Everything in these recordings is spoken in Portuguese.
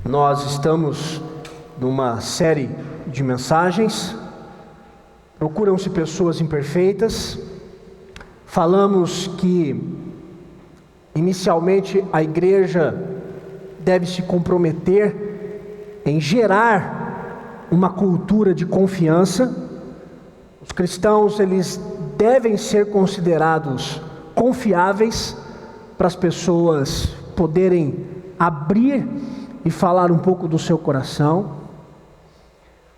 Nós estamos numa série de mensagens, procuram-se pessoas imperfeitas. Falamos que, inicialmente, a igreja deve se comprometer em gerar uma cultura de confiança. Os cristãos, eles devem ser considerados confiáveis para as pessoas poderem abrir e falar um pouco do seu coração.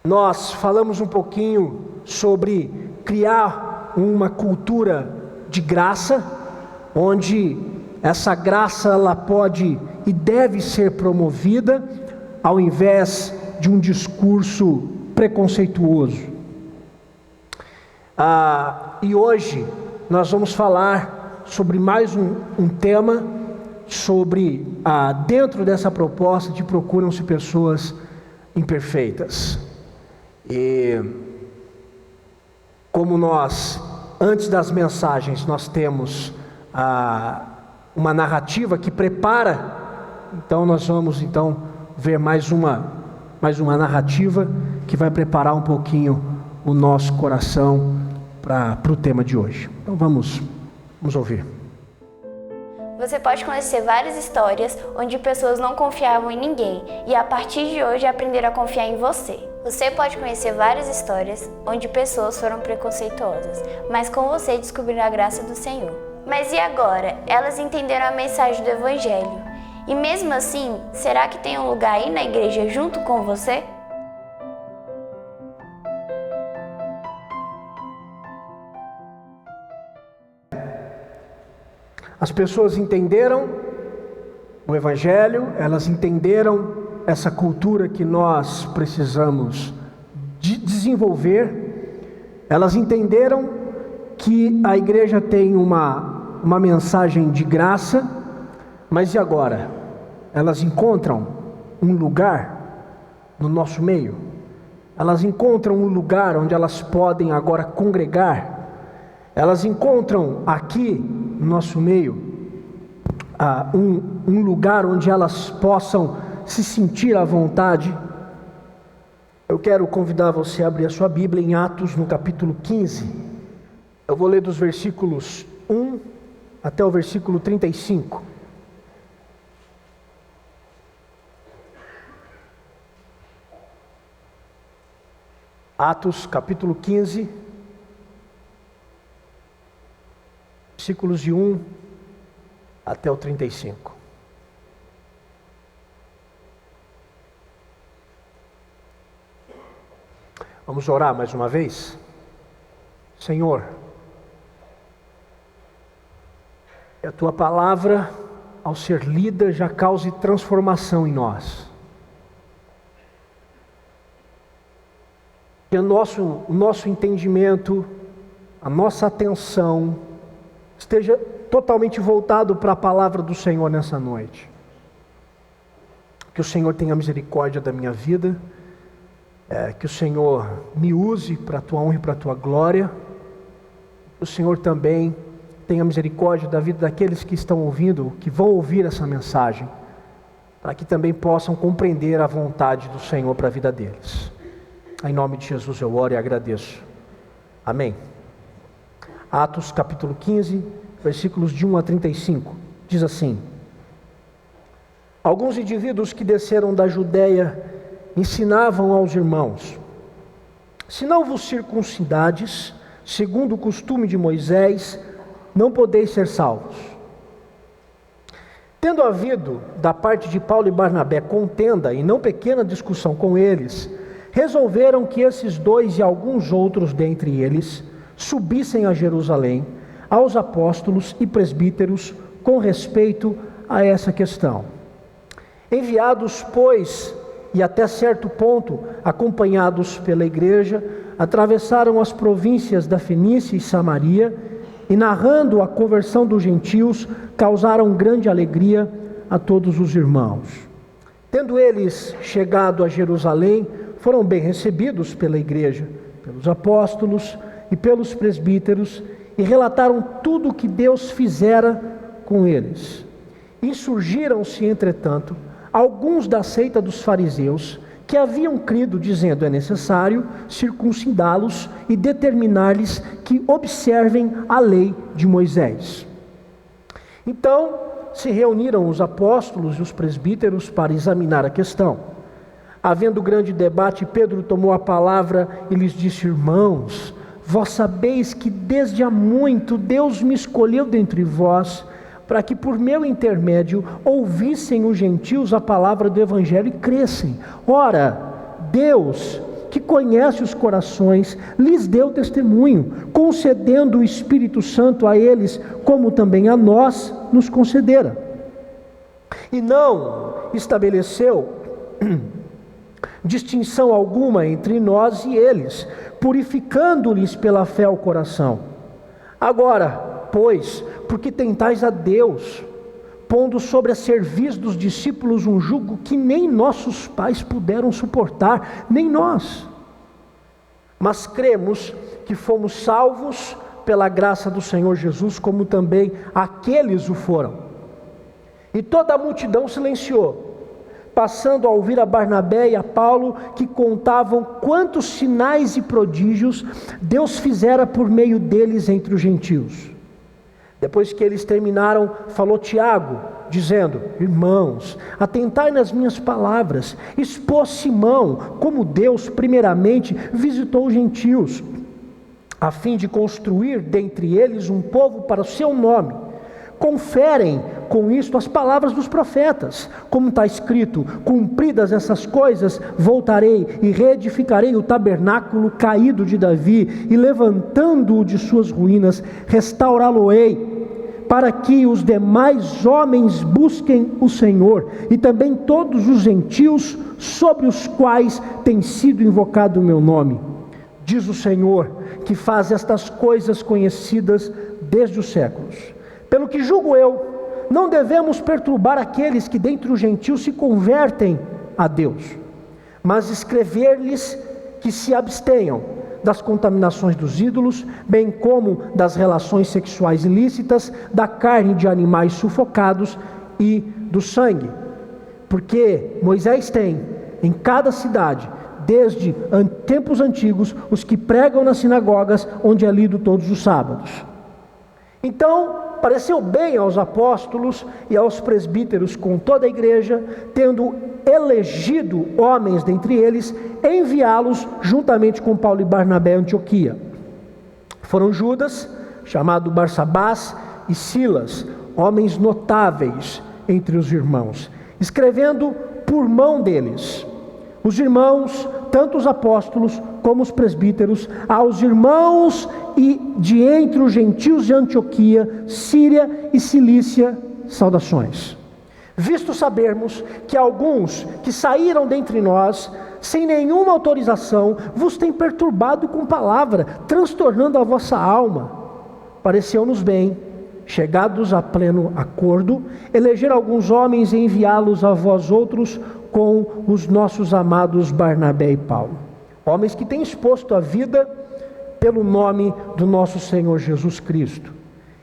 Nós falamos um pouquinho sobre criar uma cultura de graça, onde essa graça ela pode e deve ser promovida ao invés de um discurso preconceituoso. E hoje nós vamos falar sobre mais um tema, sobre dentro dessa proposta de procuram-se pessoas imperfeitas. E como nós, antes das mensagens, nós temos uma narrativa que prepara, então nós vamos ver mais uma narrativa que vai preparar um pouquinho o nosso coração para o tema de hoje. Então vamos ouvir. Você pode conhecer várias histórias onde pessoas não confiavam em ninguém e a partir de hoje aprenderam a confiar em você. Você pode conhecer várias histórias onde pessoas foram preconceituosas, mas com você descobriram a graça do Senhor. Mas e agora? Elas entenderam a mensagem do Evangelho. E mesmo assim, será que tem um lugar aí na igreja junto com você? As pessoas entenderam o Evangelho, elas entenderam essa cultura que nós precisamos desenvolver, elas entenderam que a igreja tem uma mensagem de graça, mas e agora? Elas encontram um lugar no nosso meio? Elas encontram um lugar onde elas podem agora congregar? Elas encontram aqui no nosso meio um lugar onde elas possam se sentir à vontade? Eu quero convidar você a abrir a sua Bíblia em Atos, no capítulo 15. Eu vou ler dos versículos 1 até o versículo 35. Atos, capítulo 15, versículos de 1 até o 35. Vamos orar mais uma vez? Senhor, que a Tua palavra, ao ser lida, já cause transformação em nós. Que o nosso entendimento, a nossa atenção, esteja totalmente voltado para a palavra do Senhor nessa noite. Que o Senhor tenha misericórdia da minha vida, que o Senhor me use para a Tua honra e para a Tua glória. Que o Senhor também tenha misericórdia da vida daqueles que estão ouvindo, que vão ouvir essa mensagem, para que também possam compreender a vontade do Senhor para a vida deles. Em nome de Jesus eu oro e agradeço. Amém. Atos capítulo 15, versículos de 1 a 35, diz assim: Alguns indivíduos que desceram da Judeia ensinavam aos irmãos: se não vos circuncidades, segundo o costume de Moisés, não podeis ser salvos. Tendo havido, da parte de Paulo e Barnabé, contenda e não pequena discussão com eles, resolveram que esses dois e alguns outros dentre eles subissem a Jerusalém aos apóstolos e presbíteros com respeito a essa questão. Enviados, pois, e até certo ponto acompanhados pela igreja, atravessaram as províncias da Fenícia e Samaria e, narrando a conversão dos gentios, causaram grande alegria a todos os irmãos. Tendo eles chegado a Jerusalém, foram bem recebidos pela igreja, pelos apóstolos e pelos presbíteros, e relataram tudo o que Deus fizera com eles. Insurgiram-se, entretanto, alguns da seita dos fariseus, que haviam crido, dizendo: é necessário circuncidá-los e determinar-lhes que observem a lei de Moisés. Então se reuniram os apóstolos e os presbíteros para examinar a questão. Havendo grande debate, Pedro tomou a palavra e lhes disse: irmãos, vós sabeis que desde há muito Deus me escolheu dentre vós, para que por meu intermédio ouvissem os gentios a palavra do Evangelho e crescem. Ora, Deus, que conhece os corações, lhes deu testemunho, concedendo o Espírito Santo a eles, como também a nós nos concedera. E não estabeleceu distinção alguma entre nós e eles, purificando-lhes pela fé o coração. Agora, pois, porque tentais a Deus, pondo sobre a cerviz dos discípulos um jugo que nem nossos pais puderam suportar, nem nós. Mas cremos que fomos salvos pela graça do Senhor Jesus, como também aqueles o foram. E toda a multidão silenciou, passando a ouvir a Barnabé e a Paulo, que contavam quantos sinais e prodígios Deus fizera por meio deles entre os gentios. Depois que eles terminaram, falou Tiago, dizendo: irmãos, atentai nas minhas palavras. Expôs Simão como Deus primeiramente visitou os gentios, a fim de construir dentre eles um povo para o seu nome. Conferem com isto as palavras dos profetas, como está escrito: cumpridas essas coisas, voltarei e reedificarei o tabernáculo caído de Davi, e levantando-o de suas ruínas, restaurá-lo-ei, para que os demais homens busquem o Senhor, e também todos os gentios sobre os quais tem sido invocado o meu nome. Diz o Senhor, que faz estas coisas conhecidas desde os séculos. Pelo que julgo eu, não devemos perturbar aqueles que dentre os gentios se convertem a Deus, mas escrever-lhes que se abstenham das contaminações dos ídolos, bem como das relações sexuais ilícitas, da carne de animais sufocados e do sangue. Porque Moisés tem em cada cidade, desde tempos antigos, os que pregam nas sinagogas, onde é lido todos os sábados. Então pareceu bem aos apóstolos e aos presbíteros com toda a igreja, tendo elegido homens dentre eles, enviá-los juntamente com Paulo e Barnabé a Antioquia. Foram Judas, chamado Barsabás, e Silas, homens notáveis entre os irmãos, escrevendo por mão deles. Os irmãos, tanto os apóstolos como os presbíteros, aos irmãos e de entre os gentios de Antioquia, Síria e Cilícia, saudações. Visto sabermos que alguns que saíram dentre nós, sem nenhuma autorização, vos têm perturbado com palavra, transtornando a vossa alma, pareceu-nos bem, chegados a pleno acordo, eleger alguns homens e enviá-los a vós outros com os nossos amados Barnabé e Paulo, homens que têm exposto a vida pelo nome do nosso Senhor Jesus Cristo.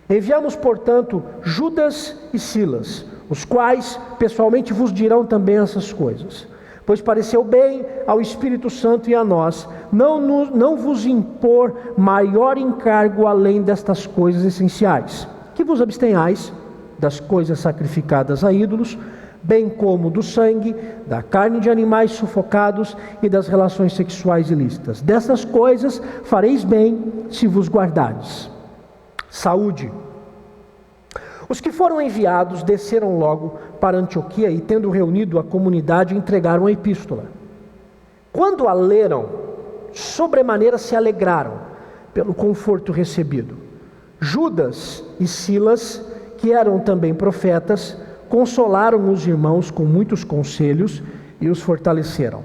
Enviamos, portanto, Judas e Silas, os quais pessoalmente vos dirão também essas coisas, pois pareceu bem ao Espírito Santo e a nós não vos impor maior encargo além destas coisas essenciais: que vos abstenhais das coisas sacrificadas a ídolos, bem como do sangue, da carne de animais sufocados e das relações sexuais ilícitas. Dessas coisas fareis bem se vos guardardes. Saúde. Os que foram enviados desceram logo para Antioquia e, tendo reunido a comunidade, entregaram a epístola. Quando a leram, sobremaneira se alegraram pelo conforto recebido. Judas e Silas, que eram também profetas, consolaram os irmãos com muitos conselhos e os fortaleceram.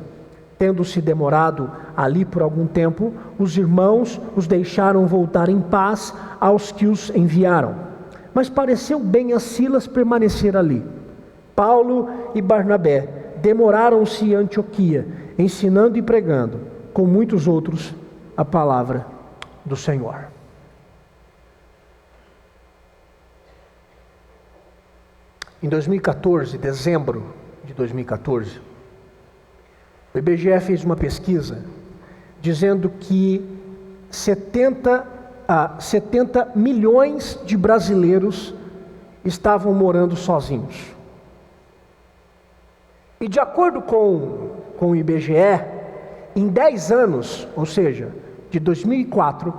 Tendo-se demorado ali por algum tempo, os irmãos os deixaram voltar em paz aos que os enviaram. Mas pareceu bem a Silas permanecer ali. Paulo e Barnabé demoraram-se em Antioquia, ensinando e pregando, com muitos outros, a palavra do Senhor. Em 2014, dezembro de 2014, o IBGE fez uma pesquisa dizendo que 70 milhões de brasileiros estavam morando sozinhos. E de acordo com o IBGE, em 10 anos, ou seja, de 2004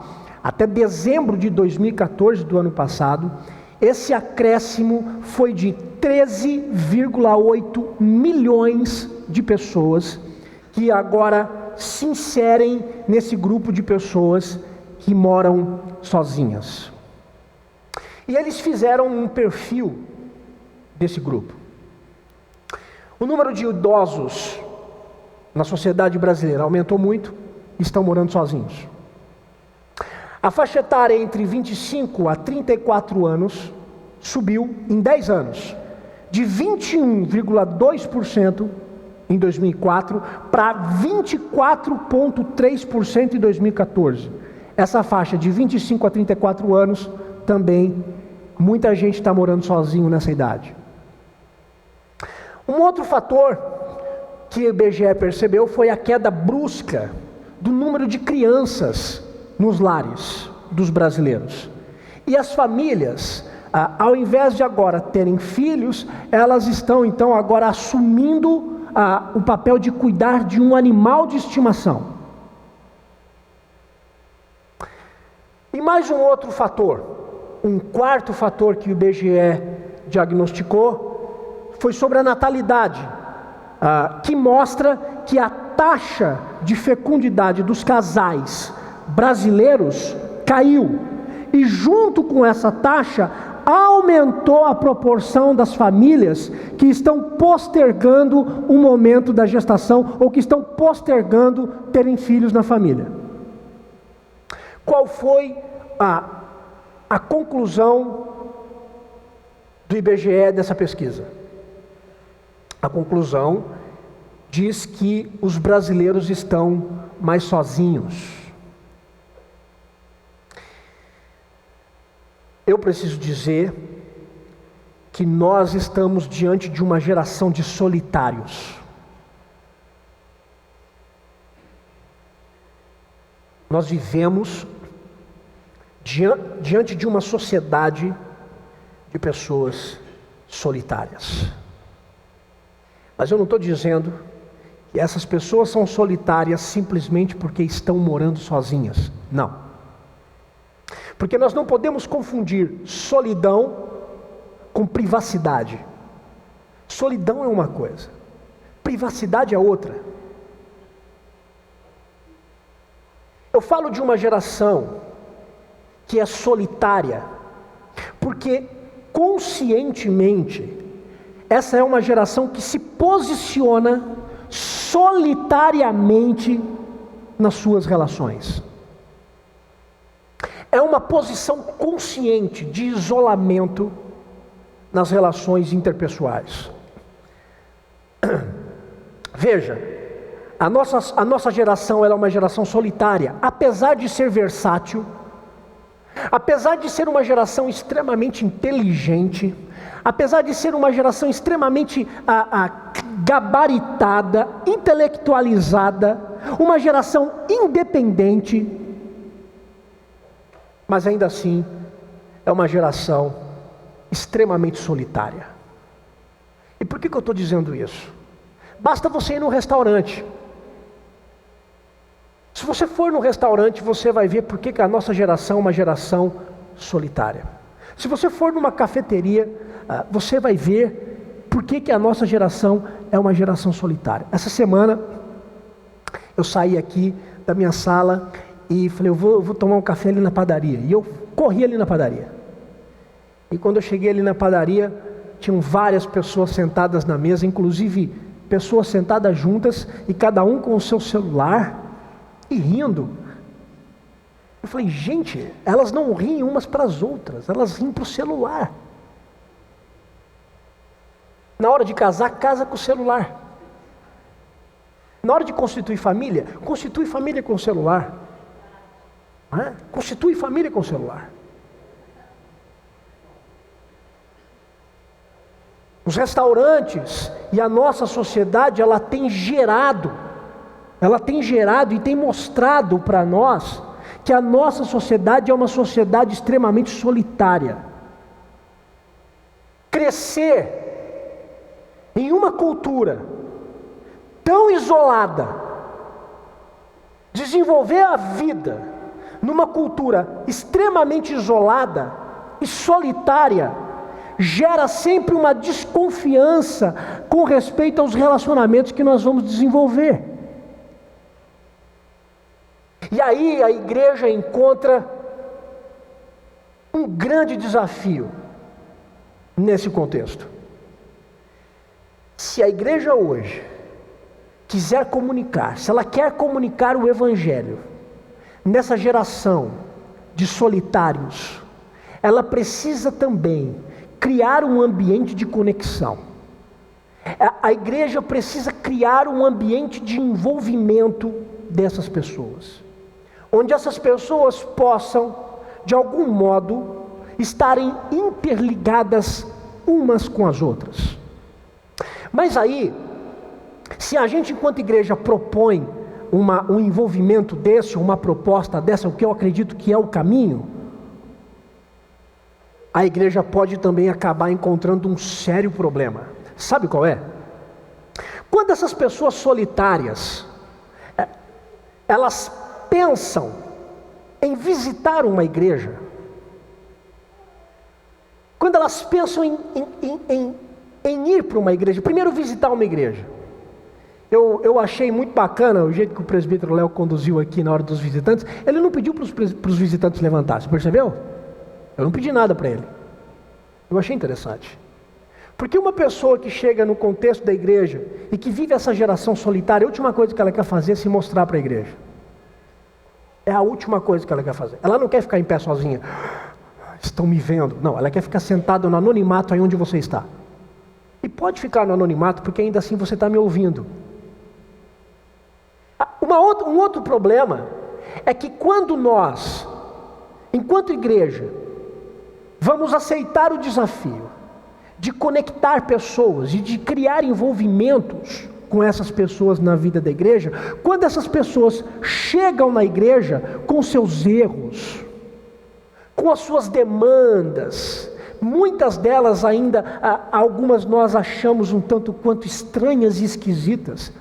até dezembro de 2014 do ano passado, esse acréscimo foi de 13,8 milhões de pessoas que agora se inserem nesse grupo de pessoas que moram sozinhas. E eles fizeram um perfil desse grupo. O número de idosos na sociedade brasileira aumentou muito e estão morando sozinhos. A faixa etária entre 25 a 34 anos subiu em 10 anos, de 21,2% em 2004 para 24,3% em 2014. Essa faixa de 25 a 34 anos também, muita gente está morando sozinho nessa idade. Um outro fator que o IBGE percebeu foi a queda brusca do número de crianças nos lares dos brasileiros. E as famílias, ao invés de agora terem filhos, elas estão então agora assumindo o papel de cuidar de um animal de estimação. E mais um outro fator, um quarto fator que o IBGE diagnosticou, foi sobre a natalidade, que mostra que a taxa de fecundidade dos casais brasileiros caiu. E junto com essa taxa, aumentou a proporção das famílias que estão postergando o momento da gestação ou que estão postergando terem filhos na família. Qual foi a conclusão do IBGE dessa pesquisa? A conclusão diz que os brasileiros estão mais sozinhos. Eu preciso dizer que nós estamos diante de uma geração de solitários. Nós vivemos diante de uma sociedade de pessoas solitárias. Mas eu não estou dizendo que essas pessoas são solitárias simplesmente porque estão morando sozinhas. Não. Porque nós não podemos confundir solidão com privacidade. Solidão é uma coisa, privacidade é outra. Eu falo de uma geração que é solitária, porque conscientemente essa é uma geração que se posiciona solitariamente nas suas relações. É uma posição consciente de isolamento nas relações interpessoais. Veja, a nossa geração ela é uma geração solitária, apesar de ser versátil, apesar de ser uma geração extremamente inteligente, apesar de ser uma geração extremamente gabaritada, intelectualizada, uma geração independente, mas ainda assim é uma geração extremamente solitária. E por que eu estou dizendo isso? Basta você ir no restaurante. Se você for no restaurante, você vai ver por que a nossa geração é uma geração solitária. Se você for numa cafeteria, você vai ver por que a nossa geração é uma geração solitária. Essa semana, eu saí aqui da minha sala e falei, eu vou tomar um café ali na padaria. E eu corri ali na padaria. E quando eu cheguei ali na padaria, tinham várias pessoas sentadas na mesa, inclusive pessoas sentadas juntas, e cada um com o seu celular, e rindo. Eu falei, gente, elas não riem umas para as outras, elas riem para o celular. Na hora de casar, casa com o celular. Na hora de constituir família com o celular. Constitui família com o celular. Os restaurantes e a nossa sociedade, ela tem gerado e tem mostrado para nós que a nossa sociedade é uma sociedade extremamente solitária. Crescer em uma cultura tão isolada, desenvolver a vida numa cultura extremamente isolada e solitária, gera sempre uma desconfiança com respeito aos relacionamentos que nós vamos desenvolver. E aí a igreja encontra um grande desafio nesse contexto. Se a igreja hoje quiser comunicar, se ela quer comunicar o evangelho nessa geração de solitários, ela precisa também criar um ambiente de conexão. A igreja precisa criar um ambiente de envolvimento dessas pessoas, onde essas pessoas possam, de algum modo, estarem interligadas umas com as outras. Mas aí, se a gente enquanto igreja propõe um envolvimento desse, uma proposta dessa, o que eu acredito que é o caminho, a igreja pode também acabar encontrando um sério problema. Sabe qual é? Quando essas pessoas solitárias, elas pensam em visitar uma igreja, quando elas pensam em ir para uma igreja, primeiro visitar uma igreja, eu achei muito bacana o jeito que o presbítero Léo conduziu aqui na hora dos visitantes. Ele não pediu para os visitantes levantar, você percebeu? Eu não pedi nada para ele. Eu achei interessante. Porque uma pessoa que chega no contexto da igreja e que vive essa geração solitária, a última coisa que ela quer fazer é se mostrar para a igreja. É a última coisa que ela quer fazer. Ela não quer ficar em pé sozinha. Estão me vendo. Não, ela quer ficar sentada no anonimato aí onde você está. E pode ficar no anonimato, porque ainda assim você está me ouvindo. Um outro problema é que quando nós, enquanto igreja, vamos aceitar o desafio de conectar pessoas e de criar envolvimentos com essas pessoas na vida da igreja, quando essas pessoas chegam na igreja com seus erros, com as suas demandas, muitas delas ainda, algumas nós achamos um tanto quanto estranhas e esquisitas,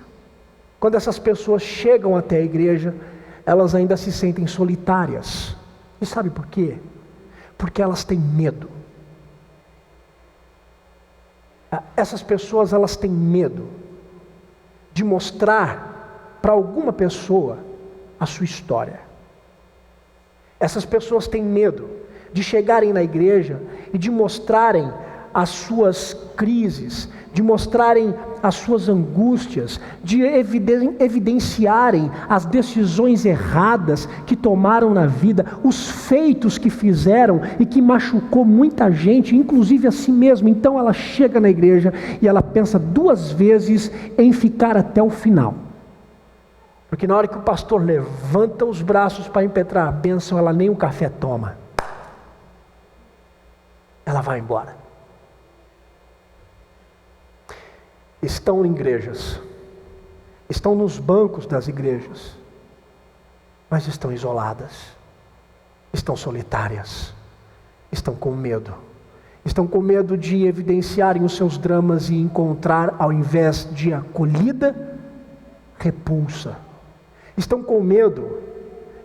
quando essas pessoas chegam até a igreja, elas ainda se sentem solitárias. E sabe por quê? Porque elas têm medo. Essas pessoas, elas têm medo de mostrar para alguma pessoa a sua história. Essas pessoas têm medo de chegarem na igreja e de mostrarem as suas crises, de mostrarem as suas angústias, de evidenciarem as decisões erradas que tomaram na vida, os feitos que fizeram e que machucou muita gente, inclusive a si mesma. Então ela chega na igreja e ela pensa duas vezes em ficar até o final. Porque na hora que o pastor levanta os braços para impetrar a bênção, ela nem um café toma. Ela vai embora. Estão em igrejas, estão nos bancos das igrejas, mas estão isoladas, estão solitárias, estão com medo de evidenciarem os seus dramas e encontrar, ao invés de acolhida, repulsa. Estão com medo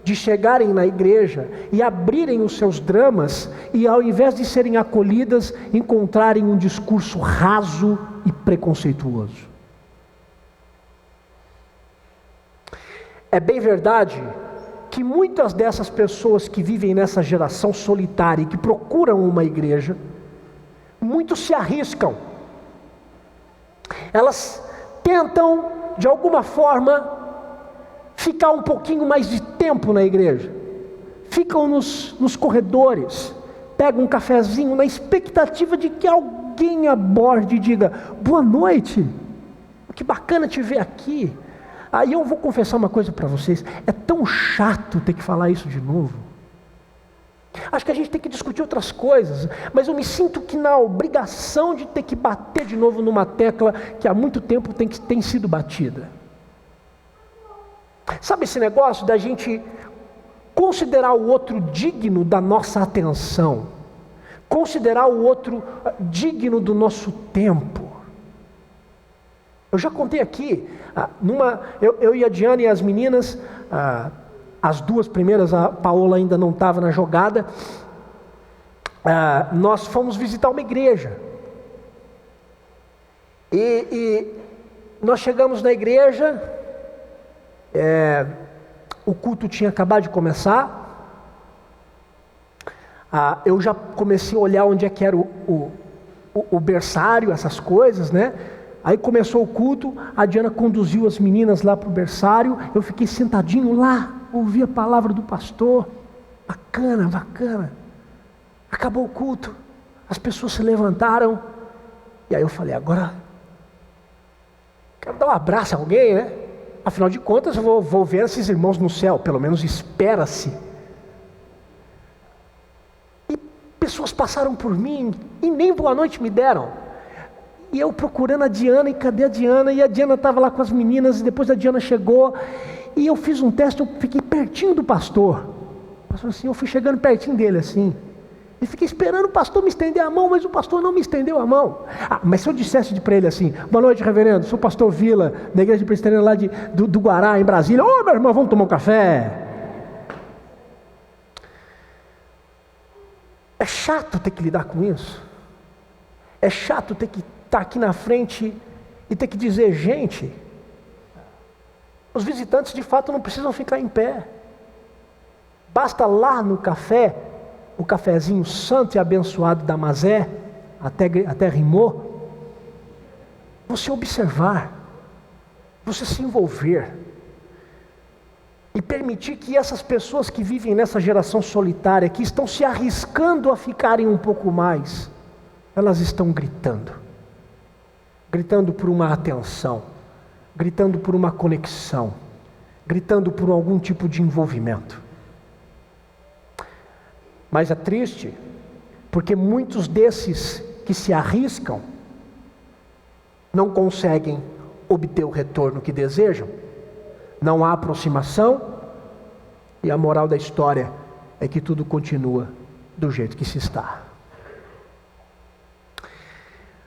de chegarem na igreja e abrirem os seus dramas e, ao invés de serem acolhidas, encontrarem um discurso raso e preconceituoso. É bem verdade que muitas dessas pessoas que vivem nessa geração solitária e que procuram uma igreja, muitos se arriscam. Elas tentam, de alguma forma, ficar um pouquinho mais de tempo na igreja, ficam nos corredores, pegam um cafezinho na expectativa de que alguém aborde e diga: boa noite, que bacana te ver aqui. Aí eu vou confessar uma coisa para vocês, é tão chato ter que falar isso de novo. Acho que a gente tem que discutir outras coisas, mas eu me sinto que na obrigação de ter que bater de novo numa tecla que há muito tempo tem sido batida. Sabe esse negócio da gente considerar o outro digno da nossa atenção, considerar o outro digno do nosso tempo? Eu já contei aqui, eu e a Diana e as meninas, as duas primeiras, a Paola ainda não estava na jogada, nós fomos visitar uma igreja. E nós chegamos na igreja, o culto tinha acabado de começar, eu já comecei a olhar onde é que era o berçário, essas coisas, né? Aí começou o culto, a Diana conduziu as meninas lá para o berçário, eu fiquei sentadinho lá, ouvi a palavra do pastor, bacana. Acabou o culto, as pessoas se levantaram, e aí eu falei, agora, quero dar um abraço a alguém, né? Afinal de contas, eu vou ver esses irmãos no céu, pelo menos espera-se. E pessoas passaram por mim, e nem boa noite me deram. E eu procurando a Diana, e cadê a Diana? E a Diana estava lá com as meninas, e depois a Diana chegou, e eu fiz um teste, eu fiquei pertinho do pastor. O pastor assim, eu fui chegando pertinho dele assim, e fiquei esperando o pastor me estender a mão, mas o pastor não me estendeu a mão. Mas se eu dissesse para ele assim, boa noite, reverendo, sou o pastor Vila, da igreja presbiteriana lá do Guará, em Brasília, ô meu irmão, vamos tomar um café? É chato ter que lidar com isso. É chato ter que estar aqui na frente e ter que dizer, gente, os visitantes de fato não precisam ficar em pé. Basta lá no café, o cafezinho santo e abençoado da Mazé, até rimou, você observar, você se envolver e permitir que essas pessoas que vivem nessa geração solitária, que estão se arriscando a ficarem um pouco mais, elas estão gritando por uma atenção, gritando por uma conexão, gritando por algum tipo de envolvimento. Mas é triste, porque muitos desses que se arriscam não conseguem obter o retorno que desejam, não há aproximação, e a moral da história é que tudo continua do jeito que se está.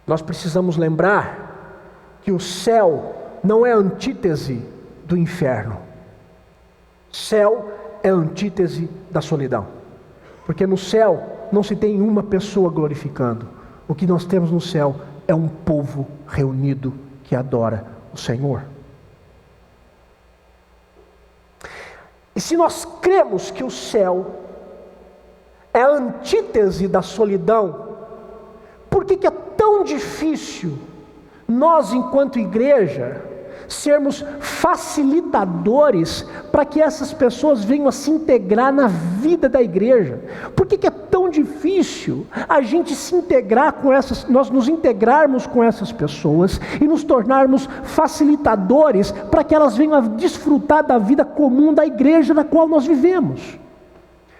Nós precisamos lembrar que o céu não é a antítese do inferno. Céu é a antítese da solidão. Porque no céu não se tem uma pessoa glorificando. O que nós temos no céu é um povo reunido que adora o Senhor. E se nós cremos que o céu é a antítese da solidão, por que é tão difícil nós, enquanto igreja, sermos facilitadores para que essas pessoas venham a se integrar na vida da igreja? Por que é tão difícil a gente se integrar com nós nos integrarmos com essas pessoas e nos tornarmos facilitadores para que elas venham a desfrutar da vida comum da igreja na qual nós vivemos?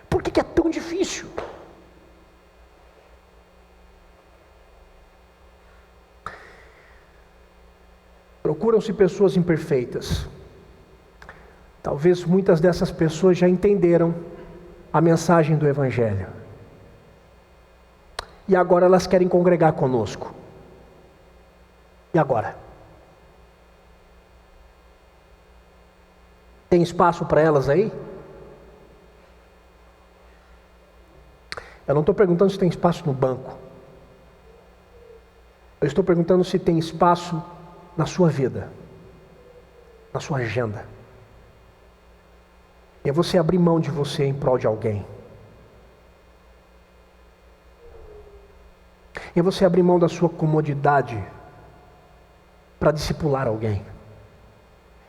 Por que é tão difícil? Procuram-se pessoas imperfeitas. Talvez muitas dessas pessoas já entenderam a mensagem do Evangelho. E agora elas querem congregar conosco. E agora? Tem espaço para elas aí? Eu não estou perguntando se tem espaço no banco. Eu estou perguntando se tem espaço na sua vida, na sua agenda. É você abrir mão de você em prol de alguém. É você abrir mão da sua comodidade para discipular alguém.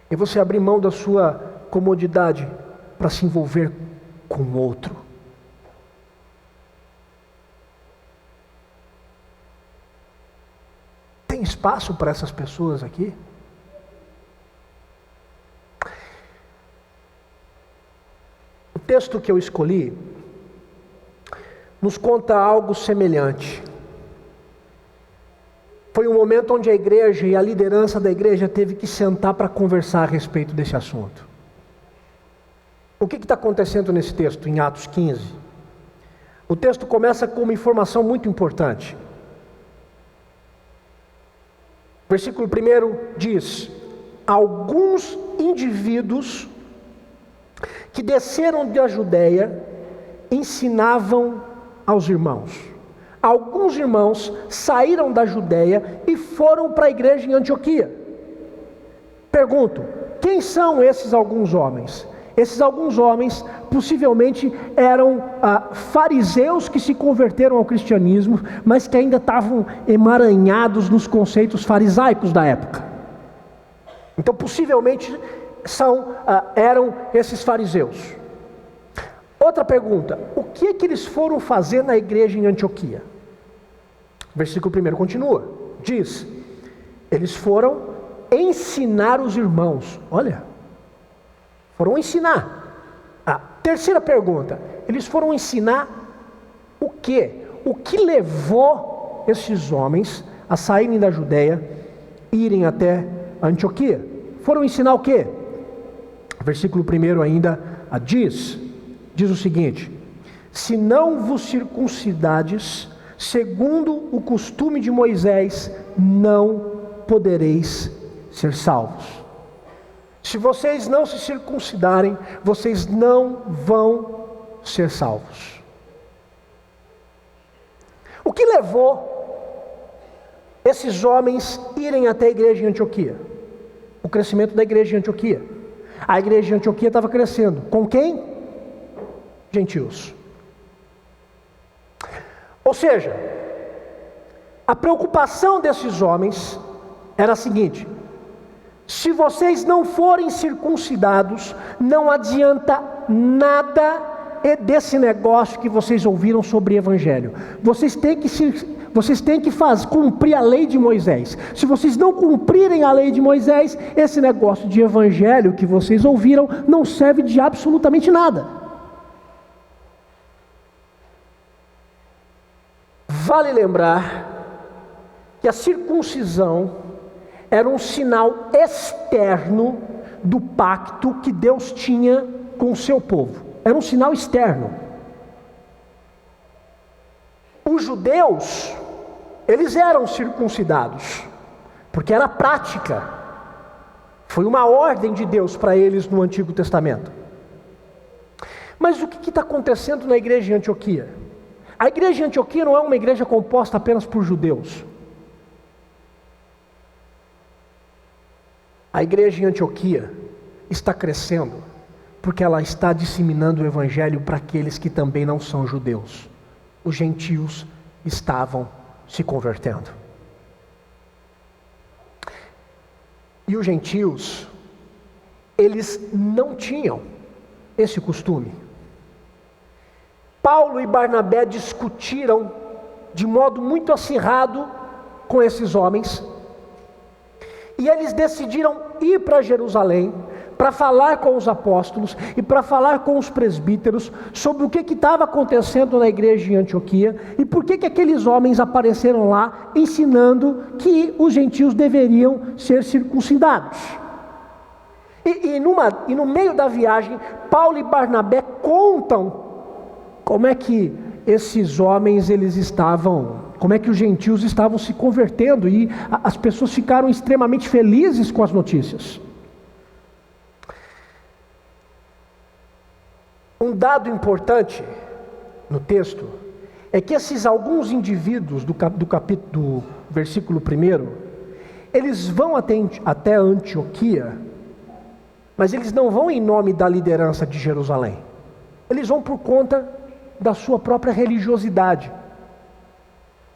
É você abrir mão da sua comodidade para se envolver com o outro. Tem espaço para essas pessoas aqui? O texto que eu escolhi nos conta algo semelhante. Foi um momento onde a igreja e a liderança da igreja teve que sentar para conversar a respeito desse assunto. O que está acontecendo nesse texto, em Atos 15? O texto começa com uma informação muito importante. Versículo 1 diz: alguns indivíduos que desceram da Judéia ensinavam aos irmãos. Alguns irmãos saíram da Judéia e foram para a igreja em Antioquia. Pergunto, quem são esses alguns homens? Esses alguns homens possivelmente eram fariseus que se converteram ao cristianismo, mas que ainda estavam emaranhados nos conceitos farisaicos da época. Então possivelmente eram esses fariseus. Outra pergunta, o que eles foram fazer na igreja em Antioquia? Versículo 1 continua, diz: eles foram ensinar os irmãos. Olha, foram ensinar. Terceira pergunta, eles foram ensinar o quê? O que levou esses homens a saírem da Judéia e irem até Antioquia? Foram ensinar o quê? Versículo 1 ainda diz o seguinte: se não vos circuncidades segundo o costume de Moisés, não podereis ser salvos. Se vocês não se circuncidarem, vocês não vão ser salvos. O que levou esses homens irem até a igreja em Antioquia? O crescimento da igreja em Antioquia. A igreja de Antioquia estava crescendo. Com quem? Gentios. Ou seja, a preocupação desses homens era a seguinte: se vocês não forem circuncidados, não adianta nada desse negócio que vocês ouviram sobre evangelho. Vocês têm que cumprir a lei de Moisés. Se vocês não cumprirem a lei de Moisés, esse negócio de evangelho que vocês ouviram não serve de absolutamente nada. Vale lembrar que a circuncisão era um sinal externo do pacto que Deus tinha com o seu povo. Era um sinal externo. Os judeus, eles eram circuncidados, porque era prática. Foi uma ordem de Deus para eles no Antigo Testamento. Mas o que está acontecendo na igreja de Antioquia? A igreja de Antioquia não é uma igreja composta apenas por judeus. A igreja em Antioquia está crescendo porque ela está disseminando o evangelho para aqueles que também não são judeus. Os gentios estavam se convertendo. E os gentios, eles não tinham esse costume. Paulo e Barnabé discutiram de modo muito acirrado com esses homens, e eles decidiram ir para Jerusalém para falar com os apóstolos e para falar com os presbíteros sobre o que estava acontecendo na igreja em Antioquia e por que aqueles homens apareceram lá ensinando que os gentios deveriam ser circuncidados. E no meio da viagem, Paulo e Barnabé contam como é que esses homens como é que os gentios estavam se convertendo, e as pessoas ficaram extremamente felizes com as notícias. Um dado importante no texto é que esses alguns indivíduos do versículo 1, eles vão até Antioquia, mas eles não vão em nome da liderança de Jerusalém. Eles vão por conta da sua própria religiosidade.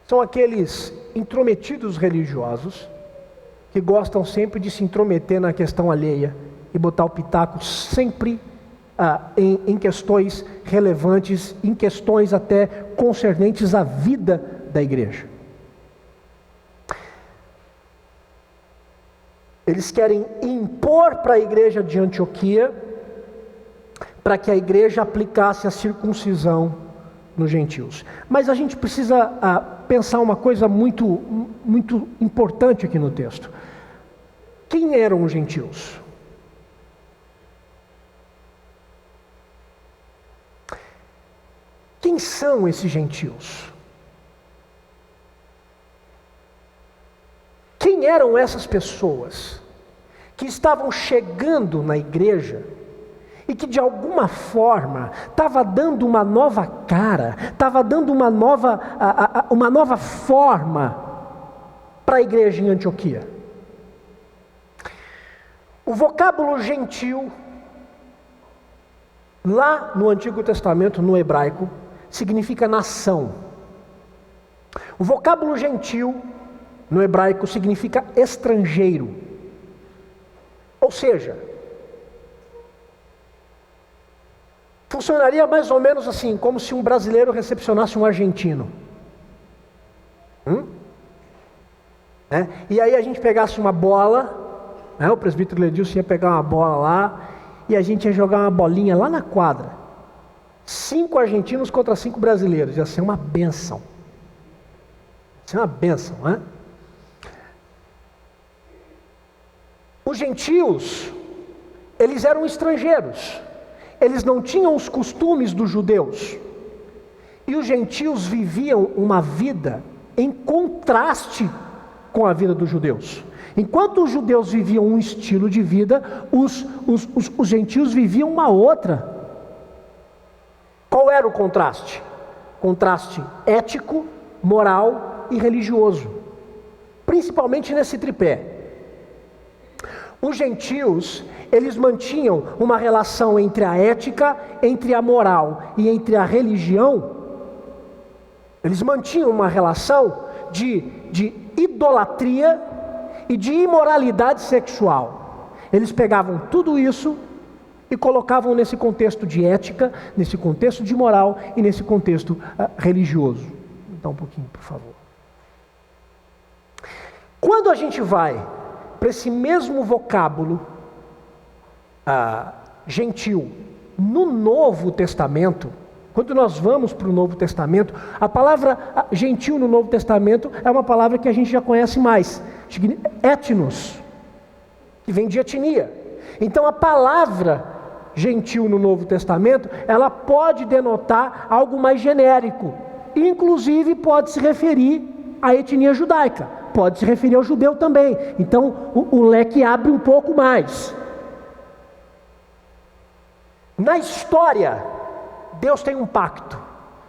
São aqueles intrometidos religiosos que gostam sempre de se intrometer na questão alheia e botar o pitaco sempre em questões relevantes, em questões até concernentes à vida da igreja. Eles querem impor para a igreja de Antioquia para que a igreja aplicasse a circuncisão nos gentios. Mas a gente precisa pensar uma coisa muito importante aqui no texto. Quem eram os gentios? Quem são esses gentios? Quem eram essas pessoas que estavam chegando na igreja e que de alguma forma estava dando uma nova cara, estava dando uma nova forma para a igreja em Antioquia? O vocábulo gentil, lá no Antigo Testamento, no hebraico, significa nação. O vocábulo gentil, no hebraico, significa estrangeiro. Ou seja, funcionaria mais ou menos assim, como se um brasileiro recepcionasse um argentino. E aí a gente pegasse uma bola, o presbítero Ledilson ia pegar uma bola lá, e a gente ia jogar uma bolinha lá na quadra. 5 argentinos contra 5 brasileiros. Ia ser uma bênção. Ia ser uma bênção, né? Os gentios, eles eram estrangeiros. Eles não tinham os costumes dos judeus. E os gentios viviam uma vida em contraste com a vida dos judeus. Enquanto os judeus viviam um estilo de vida, os gentios viviam uma outra. Qual era o contraste? Contraste ético, moral e religioso. Principalmente nesse tripé. Os gentios, eles mantinham uma relação entre a ética, entre a moral e entre a religião. Eles mantinham uma relação de idolatria e de imoralidade sexual. Eles pegavam tudo isso e colocavam nesse contexto de ética, nesse contexto de moral e nesse contexto religioso. Dá um pouquinho, por favor. Quando a gente vai para esse mesmo vocábulo gentil no Novo Testamento, quando nós vamos para o Novo Testamento, a palavra gentil no Novo Testamento é uma palavra que a gente já conhece mais, etnos, que vem de etnia. Então a palavra gentil no Novo Testamento, ela pode denotar algo mais genérico, inclusive pode se referir à etnia judaica, pode se referir ao judeu também. Então o leque abre um pouco mais. Na história, Deus tem um pacto.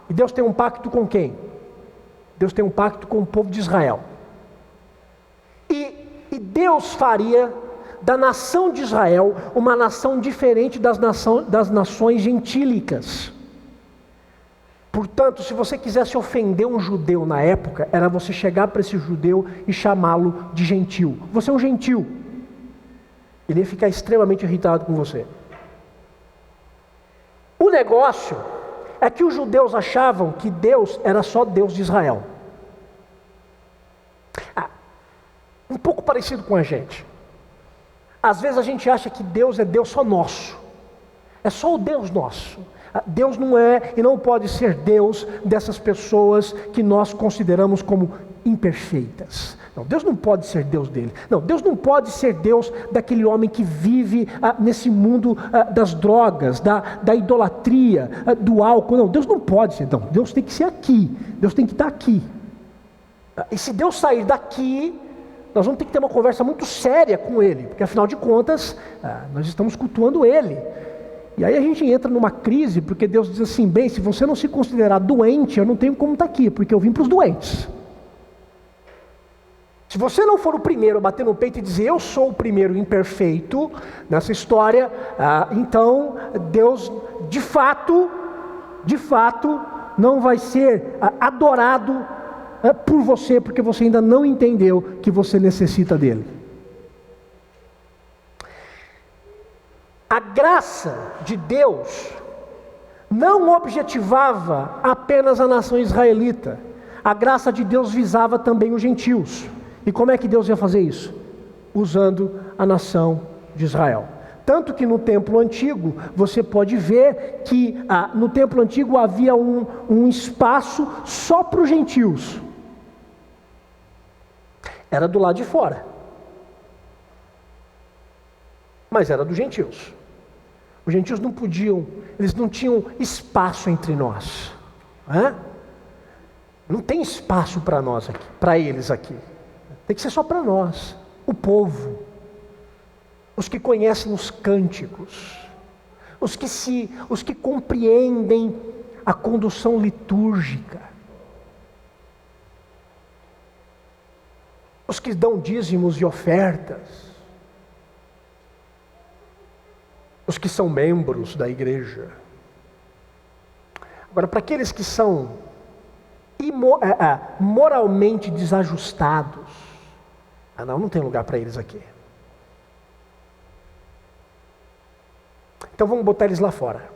E Deus tem um pacto com quem? Deus tem um pacto com o povo de Israel. E Deus faria da nação de Israel uma nação diferente das nações gentílicas. Portanto, se você quisesse ofender um judeu na época, era você chegar para esse judeu e chamá-lo de gentil. Você é um gentil. Ele ia ficar extremamente irritado com você. O negócio é que os judeus achavam que Deus era só Deus de Israel. Um pouco parecido com a gente. Às vezes a gente acha que Deus é Deus só nosso. É só o Deus nosso. Deus não é e não pode ser Deus dessas pessoas que nós consideramos como imperfeitas. Não, Deus não pode ser Deus dele. Não, Deus não pode ser Deus daquele homem que vive nesse mundo das drogas, da idolatria, do álcool. Não, Deus não pode ser. Não, Deus tem que ser aqui. Deus tem que estar aqui. E se Deus sair daqui, nós vamos ter que ter uma conversa muito séria com Ele, porque afinal de contas, nós estamos cultuando Ele. E aí a gente entra numa crise, porque Deus diz assim, bem, se você não se considerar doente, eu não tenho como estar aqui, porque eu vim para os doentes. Se você não for o primeiro a bater no peito e dizer, eu sou o primeiro imperfeito nessa história, então Deus, de fato, não vai ser adorado por você, porque você ainda não entendeu que você necessita dele. A graça de Deus não objetivava apenas a nação israelita. A graça de Deus visava também os gentios. E como é que Deus ia fazer isso? Usando a nação de Israel. Tanto que no templo antigo, você pode ver que no templo antigo havia um espaço só para os gentios. Era do lado de fora. Mas era dos gentios. Os gentios não podiam, eles não tinham espaço entre nós. Não tem espaço para nós aqui, para eles aqui. Tem que ser só para nós, o povo. Os que conhecem os cânticos, os que compreendem a condução litúrgica, os que dão dízimos e ofertas, os que são membros da igreja. Agora, para aqueles que são moralmente desajustados, não tem lugar para eles aqui. Então vamos botar eles lá fora.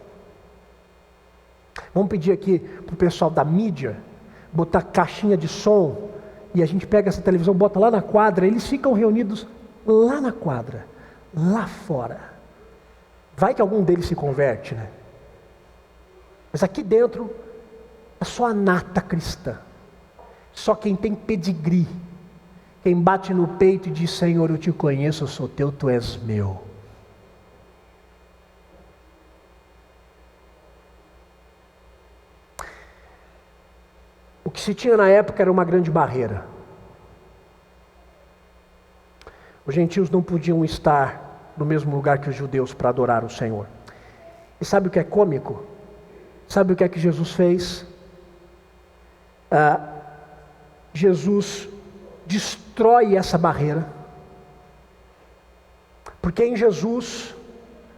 Vamos pedir aqui para o pessoal da mídia botar caixinha de som, e a gente pega essa televisão, bota lá na quadra, eles ficam reunidos lá na quadra, lá fora. Vai que algum deles se converte, né? Mas aqui dentro é só a nata cristã, só quem tem pedigree, quem bate no peito e diz: Senhor, eu te conheço, eu sou teu, tu és meu. O que se tinha na época era uma grande barreira. Os gentios não podiam estar no mesmo lugar que os judeus para adorar o Senhor. E sabe o que é cômico? Sabe o que é que Jesus fez? Jesus destrói essa barreira. Porque em Jesus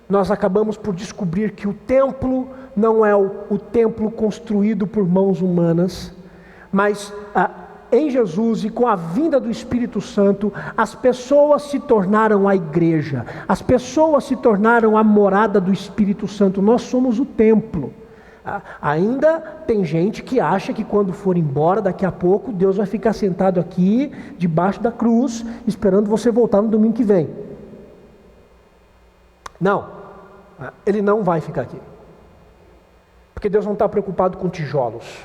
nós acabamos por descobrir que o templo não é o templo construído por mãos humanas, mas em Jesus e com a vinda do Espírito Santo, as pessoas se tornaram a igreja, as pessoas se tornaram a morada do Espírito Santo. Nós somos o templo. Ainda tem gente que acha que quando for embora, daqui a pouco, Deus vai ficar sentado aqui, debaixo da cruz, esperando você voltar no domingo que vem. Não, Ele não vai ficar aqui. Porque Deus não está preocupado com tijolos.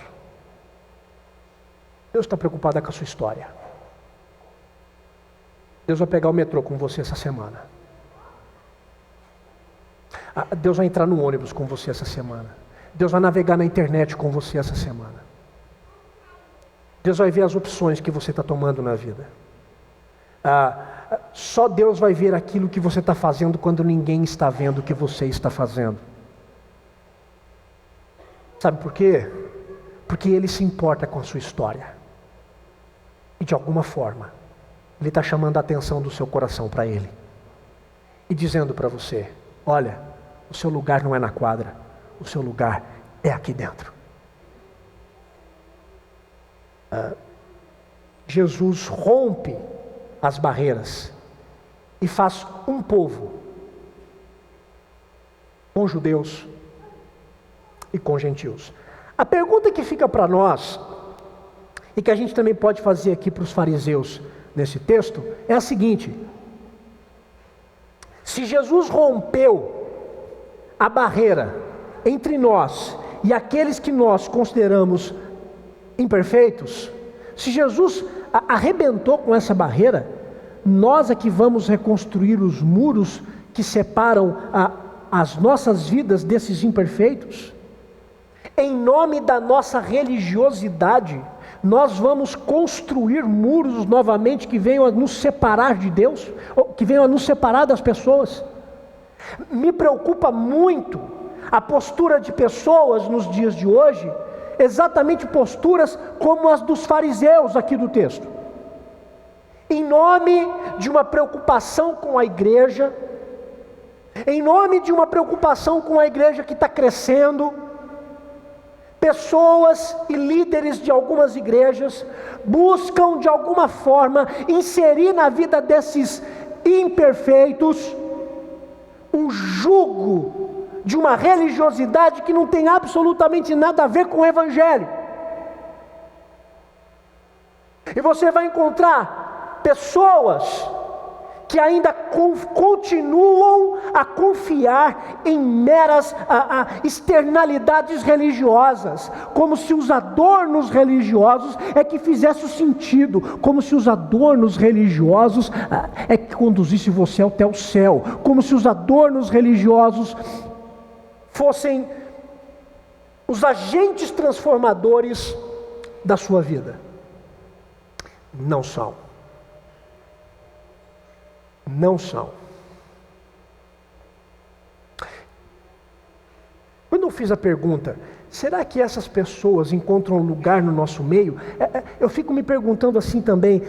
Deus está preocupado com a sua história. Deus vai pegar o metrô com você essa semana. Deus vai entrar no ônibus com você essa semana. Deus vai navegar na internet com você essa semana. Deus vai ver as opções que você está tomando na vida. Só Deus vai ver aquilo que você está fazendo quando ninguém está vendo o que você está fazendo. Sabe por quê? Porque Ele se importa com a sua história. E de alguma forma, Ele está chamando a atenção do seu coração para Ele. E dizendo para você: olha, o seu lugar não é na quadra, o seu lugar é aqui dentro. Jesus rompe as barreiras e faz um povo com judeus e com gentios. A pergunta que fica para nós, e que a gente também pode fazer aqui para os fariseus nesse texto, é a seguinte: se Jesus rompeu a barreira entre nós e aqueles que nós consideramos imperfeitos, se Jesus arrebentou com essa barreira, nós é que vamos reconstruir os muros que separam as nossas vidas desses imperfeitos? Em nome da nossa religiosidade, nós vamos construir muros novamente que venham a nos separar de Deus, ou que venham a nos separar das pessoas? Me preocupa muito a postura de pessoas nos dias de hoje, exatamente posturas como as dos fariseus aqui do texto. Em nome de uma preocupação com a igreja, em nome de uma preocupação com a igreja que está crescendo, pessoas e líderes de algumas igrejas buscam de alguma forma inserir na vida desses imperfeitos o jugo de uma religiosidade que não tem absolutamente nada a ver com o Evangelho. E você vai encontrar pessoas que ainda continuam a confiar em meras externalidades religiosas, como se os adornos religiosos é que fizesse o sentido, como se os adornos religiosos é que conduzisse você até o céu, como se os adornos religiosos fossem os agentes transformadores da sua vida. Não são. Não são. Quando eu fiz a pergunta, será que essas pessoas encontram lugar no nosso meio? Eu fico me perguntando assim também,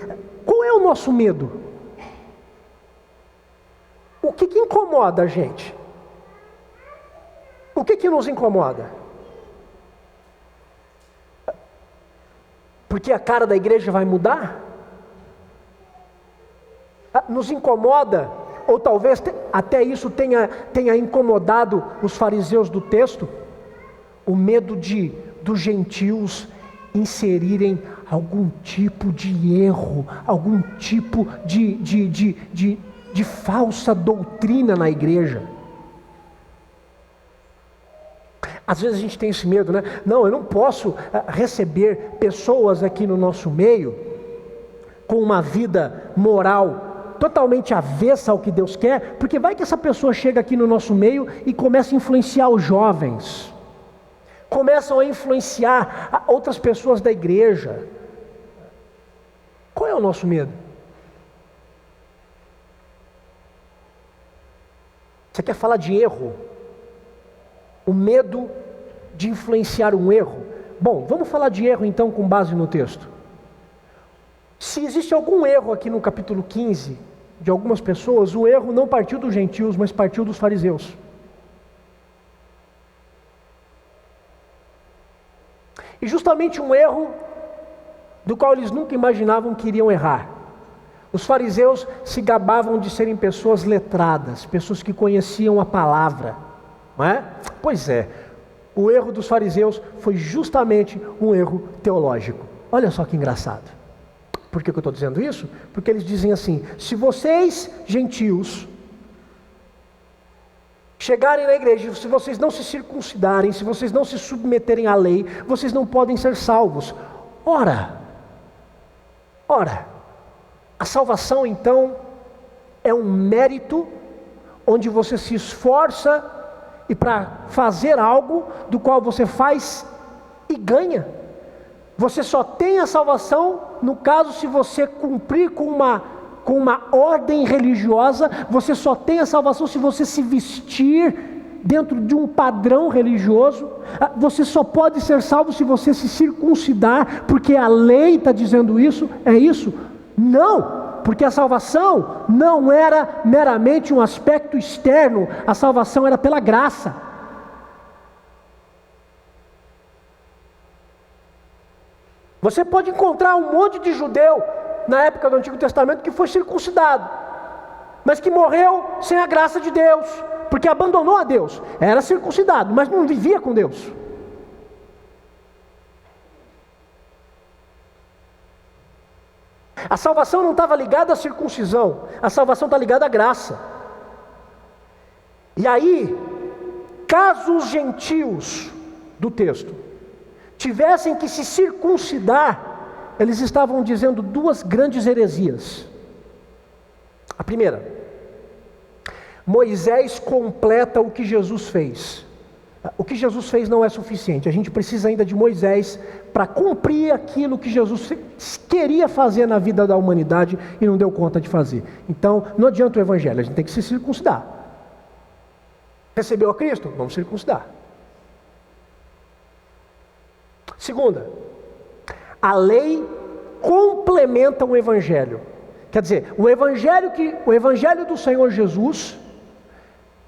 qual é o nosso medo? O que incomoda a gente? O que nos incomoda? Porque a cara da igreja vai mudar? Nos incomoda, ou talvez até isso tenha incomodado os fariseus do texto, o medo dos gentios inserirem algum tipo de erro, algum tipo de falsa doutrina na igreja. Às vezes a gente tem esse medo, né? Não, eu não posso receber pessoas aqui no nosso meio com uma vida moral totalmente avessa ao que Deus quer, porque vai que essa pessoa chega aqui no nosso meio e começa a influenciar os jovens, começam a influenciar outras pessoas da igreja. Qual é o nosso medo? Você quer falar de erro? O medo de influenciar um erro? Bom, vamos falar de erro então com base no texto. Se existe algum erro aqui no capítulo 15, de algumas pessoas, o erro não partiu dos gentios, mas partiu dos fariseus. E justamente um erro do qual eles nunca imaginavam que iriam errar. Os fariseus se gabavam de serem pessoas letradas, pessoas que conheciam a palavra, não é? Pois é, o erro dos fariseus foi justamente um erro teológico. Olha só que engraçado. Por que eu estou dizendo isso? Porque eles dizem assim: se vocês, gentios, chegarem na igreja, se vocês não se circuncidarem, se vocês não se submeterem à lei, vocês não podem ser salvos. Ora, a salvação então é um mérito onde você se esforça e para fazer algo do qual você faz e ganha. Você só tem a salvação no caso se você cumprir com uma ordem religiosa. Você só tem a salvação se você se vestir dentro de um padrão religioso. Você só pode ser salvo se você se circuncidar, porque a lei está dizendo isso. É isso? Não, porque a salvação não era meramente um aspecto externo. A salvação era pela graça. Você pode encontrar um monte de judeu na época do Antigo Testamento que foi circuncidado, mas que morreu sem a graça de Deus, porque abandonou a Deus. Era circuncidado, mas não vivia com Deus. A salvação não estava ligada à circuncisão, a salvação está ligada à graça. E aí, caso os gentios do texto tivessem que se circuncidar, eles estavam dizendo duas grandes heresias. A primeira, Moisés completa o que Jesus fez. O que Jesus fez não é suficiente, a gente precisa ainda de Moisés para cumprir aquilo que Jesus queria fazer na vida da humanidade e não deu conta de fazer. Então, não adianta o evangelho, a gente tem que se circuncidar. Recebeu a Cristo? Vamos circuncidar. Segunda, a lei complementa o evangelho. Quer dizer, o evangelho do Senhor Jesus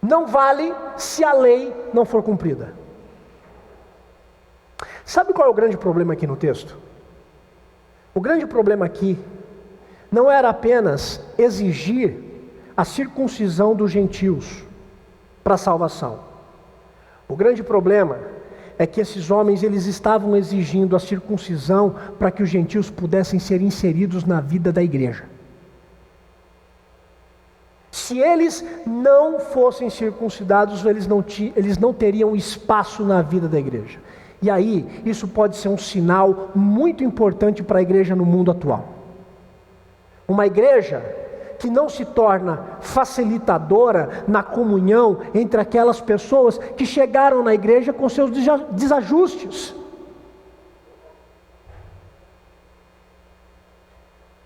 não vale se a lei não for cumprida. Sabe qual é o grande problema aqui no texto? O grande problema aqui não era apenas exigir a circuncisão dos gentios para a salvação. O grande problema é que esses homens, eles estavam exigindo a circuncisão para que os gentios pudessem ser inseridos na vida da igreja. Se eles não fossem circuncidados, eles não teriam espaço na vida da igreja. E aí, isso pode ser um sinal muito importante para a igreja no mundo atual. Uma igreja que não se torna facilitadora na comunhão entre aquelas pessoas que chegaram na igreja com seus desajustes.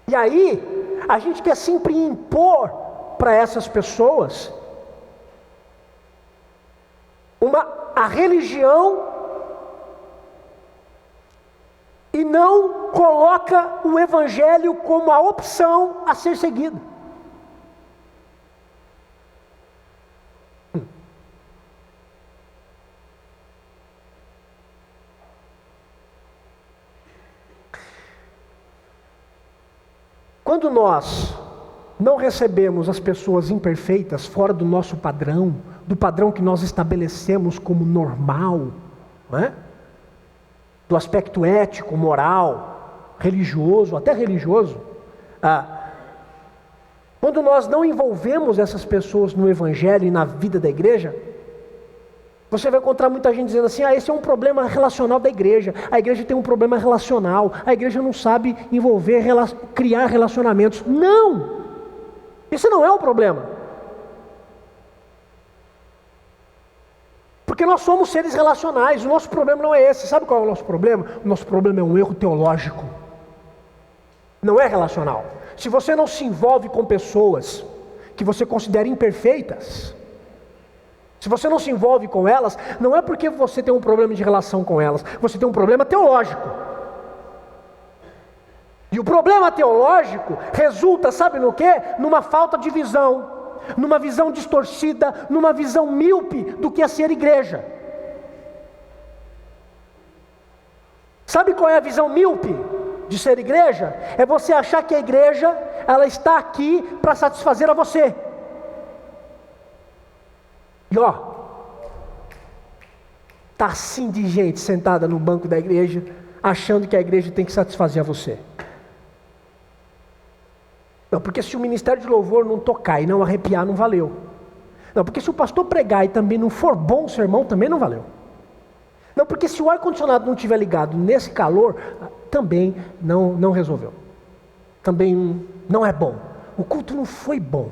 E aí, a gente quer sempre impor para essas pessoas a religião e não coloca o evangelho como a opção a ser seguida. Quando nós não recebemos as pessoas imperfeitas fora do nosso padrão, do padrão que nós estabelecemos como normal, não é? Do aspecto ético, moral, religioso, até religioso, quando nós não envolvemos essas pessoas no evangelho e na vida da igreja, você vai encontrar muita gente dizendo assim, esse é um problema relacional da igreja, a igreja tem um problema relacional, a igreja não sabe criar relacionamentos. Não! Isso não é um problema. Porque nós somos seres relacionais, o nosso problema não é esse. Sabe qual é o nosso problema? O nosso problema é um erro teológico. Não é relacional. Se você não se envolve com pessoas que você considera imperfeitas, se você não se envolve com elas, não é porque você tem um problema de relação com elas, você tem um problema teológico. E o problema teológico resulta, sabe no quê? Numa falta de visão, numa visão distorcida, numa visão míope do que é ser igreja. Sabe qual é a visão míope de ser igreja? É você achar que a igreja, ela está aqui para satisfazer a você. E tá assim de gente sentada no banco da igreja, achando que a igreja tem que satisfazer a você. Não, porque se o ministério de louvor não tocar e não arrepiar, não valeu. Não, porque se o pastor pregar e também não for bom o sermão, também não valeu. Não, porque se o ar-condicionado não estiver ligado nesse calor, também não resolveu. Também não é bom. O culto não foi bom.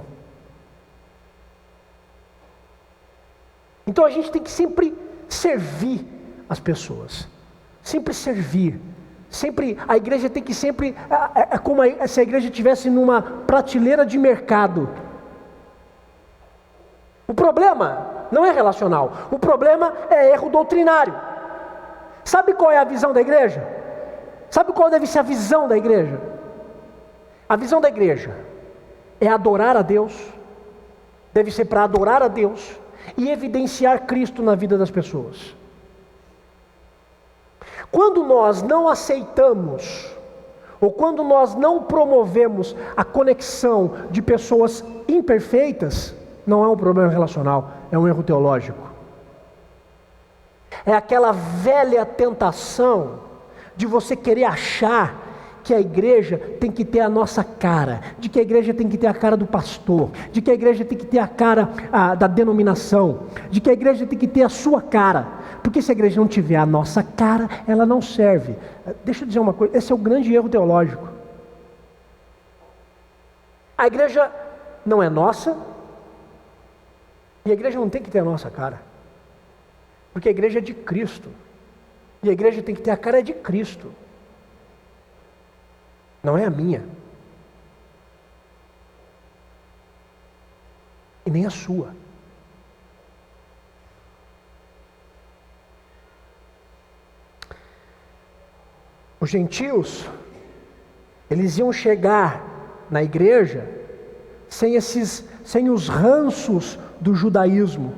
Então a gente tem que sempre servir as pessoas. Sempre servir. Sempre, a igreja tem que sempre, é como se a igreja estivesse numa prateleira de mercado. O problema não é relacional, o problema é erro doutrinário. Sabe qual é a visão da igreja? Sabe qual deve ser a visão da igreja? A visão da igreja é adorar a Deus, deve ser para adorar a Deus e evidenciar Cristo na vida das pessoas. Quando nós não aceitamos, ou quando nós não promovemos a conexão de pessoas imperfeitas, não é um problema relacional, é um erro teológico. É aquela velha tentação de você querer achar que a igreja tem que ter a nossa cara, de que a igreja tem que ter a cara do pastor, de que a igreja tem que ter a cara da denominação, de que a igreja tem que ter a sua cara, porque se a igreja não tiver a nossa cara, ela não serve. Deixa eu dizer uma coisa, esse é o grande erro teológico. A igreja não é nossa, e a igreja não tem que ter a nossa cara, porque a igreja é de Cristo, e a igreja tem que ter a cara de Cristo. Não é a minha. E nem a sua. Os gentios, eles iam chegar na igreja sem os ranços do judaísmo,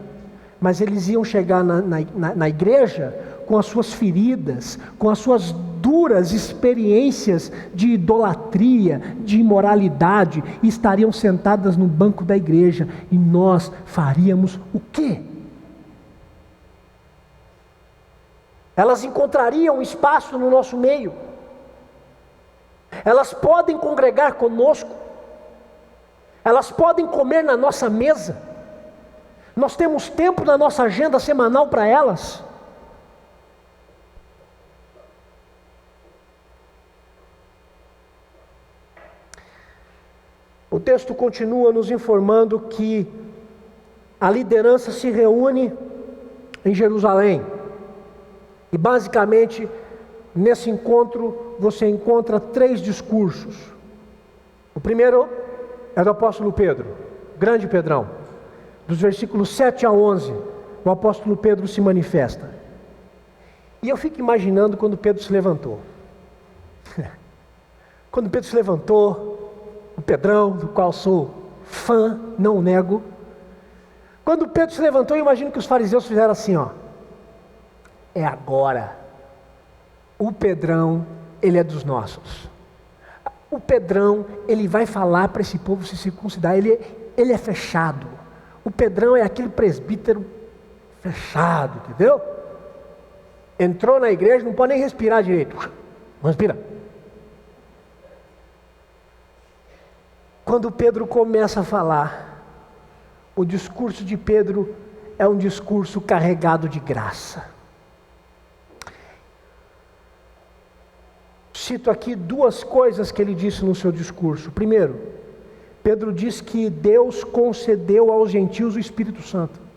mas eles iam chegar na igreja com as suas feridas, com as suas duras experiências de idolatria, de imoralidade, e estariam sentadas no banco da igreja, e nós faríamos o quê? Elas encontrariam espaço no nosso meio, elas podem congregar conosco, Elas podem comer na nossa mesa. Nós temos tempo na nossa agenda semanal para elas. O texto continua nos informando que a liderança se reúne em Jerusalém. E basicamente, nesse encontro, você encontra 3 discursos. O primeiro é do apóstolo Pedro, grande Pedrão. Dos versículos 7 a 11, o apóstolo Pedro se manifesta. E eu fico imaginando quando Pedro se levantou. Quando Pedro se levantou, o Pedrão, do qual sou fã, não nego. Quando Pedro se levantou, eu imagino que os fariseus fizeram assim, ó. É agora. O Pedrão, ele é dos nossos. O Pedrão, ele vai falar para esse povo se circuncidar. Ele é fechado. O Pedrão é aquele presbítero fechado, entendeu? Entrou na igreja, não pode nem respirar direito. Não respira. Quando Pedro começa a falar, o discurso de Pedro é um discurso carregado de graça. Cito aqui 2 coisas que ele disse no seu discurso. Primeiro, Pedro diz que Deus concedeu aos gentios o Espírito Santo.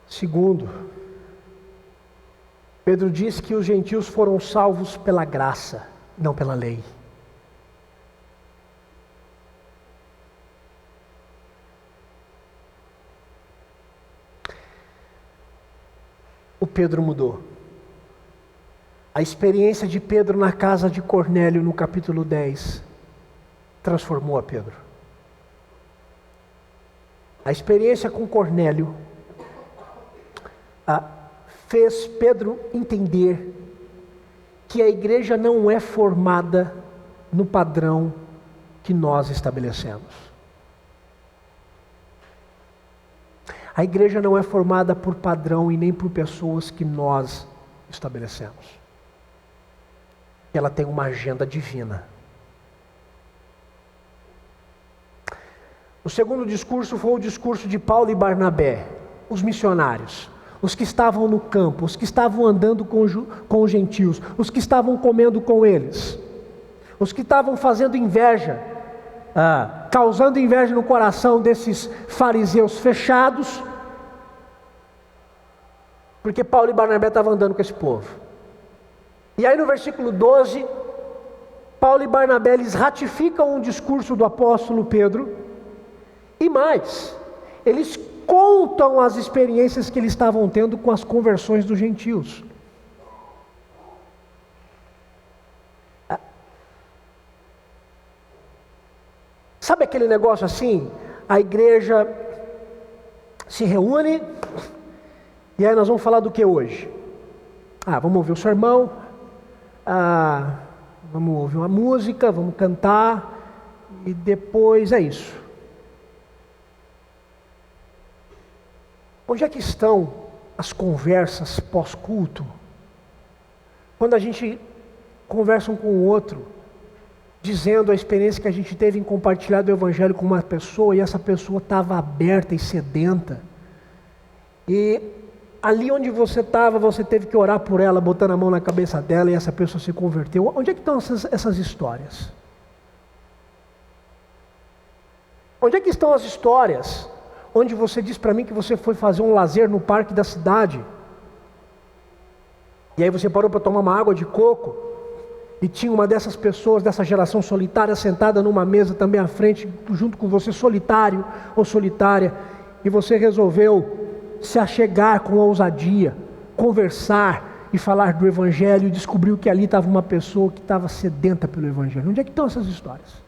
Segundo, Pedro diz que os gentios foram salvos pela graça, não pela lei. O Pedro mudou. A experiência de Pedro na casa de Cornélio, no capítulo 10, transformou a Pedro. A experiência com Cornélio fez Pedro entender que a igreja não é formada no padrão que nós estabelecemos. A igreja não é formada por padrão e nem por pessoas que nós estabelecemos. Ela tem uma agenda divina. O segundo discurso foi o discurso de Paulo e Barnabé, os missionários, os que estavam no campo, os que estavam andando com os gentios, os que estavam comendo com eles, os que estavam fazendo inveja, causando inveja no coração desses fariseus fechados, porque Paulo e Barnabé estavam andando com esse povo. E aí no versículo 12, Paulo e Barnabé eles ratificam o discurso do apóstolo Pedro, e mais, eles contam as experiências que eles estavam tendo com as conversões dos gentios. Sabe aquele negócio assim? A igreja se reúne, e aí nós vamos falar do que hoje? Vamos ouvir o sermão, vamos ouvir uma música, vamos cantar, e depois é isso. Onde é que estão as conversas pós-culto? Quando a gente conversa um com o outro, dizendo a experiência que a gente teve em compartilhar do Evangelho com uma pessoa, e essa pessoa estava aberta e sedenta, e ali onde você estava, você teve que orar por ela, botando a mão na cabeça dela, e essa pessoa se converteu. Onde é que estão essas histórias? Onde é que estão as histórias onde você diz para mim que você foi fazer um lazer no parque da cidade, e aí você parou para tomar uma água de coco, e tinha uma dessas pessoas, dessa geração solitária, sentada numa mesa também à frente, junto com você, solitário ou solitária, e você resolveu se achegar com ousadia, conversar e falar do Evangelho, e descobriu que ali estava uma pessoa que estava sedenta pelo Evangelho. Onde é que estão essas histórias?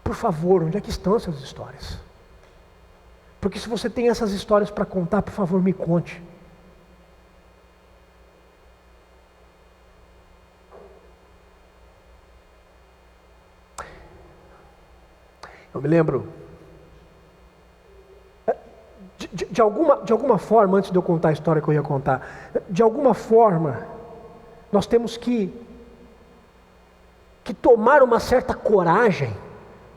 Por favor, onde é que estão essas histórias? Porque se você tem essas histórias para contar, por favor, me conte. Eu me lembro, de alguma forma, antes de eu contar a história que eu ia contar, de alguma forma, nós temos que tomar uma certa coragem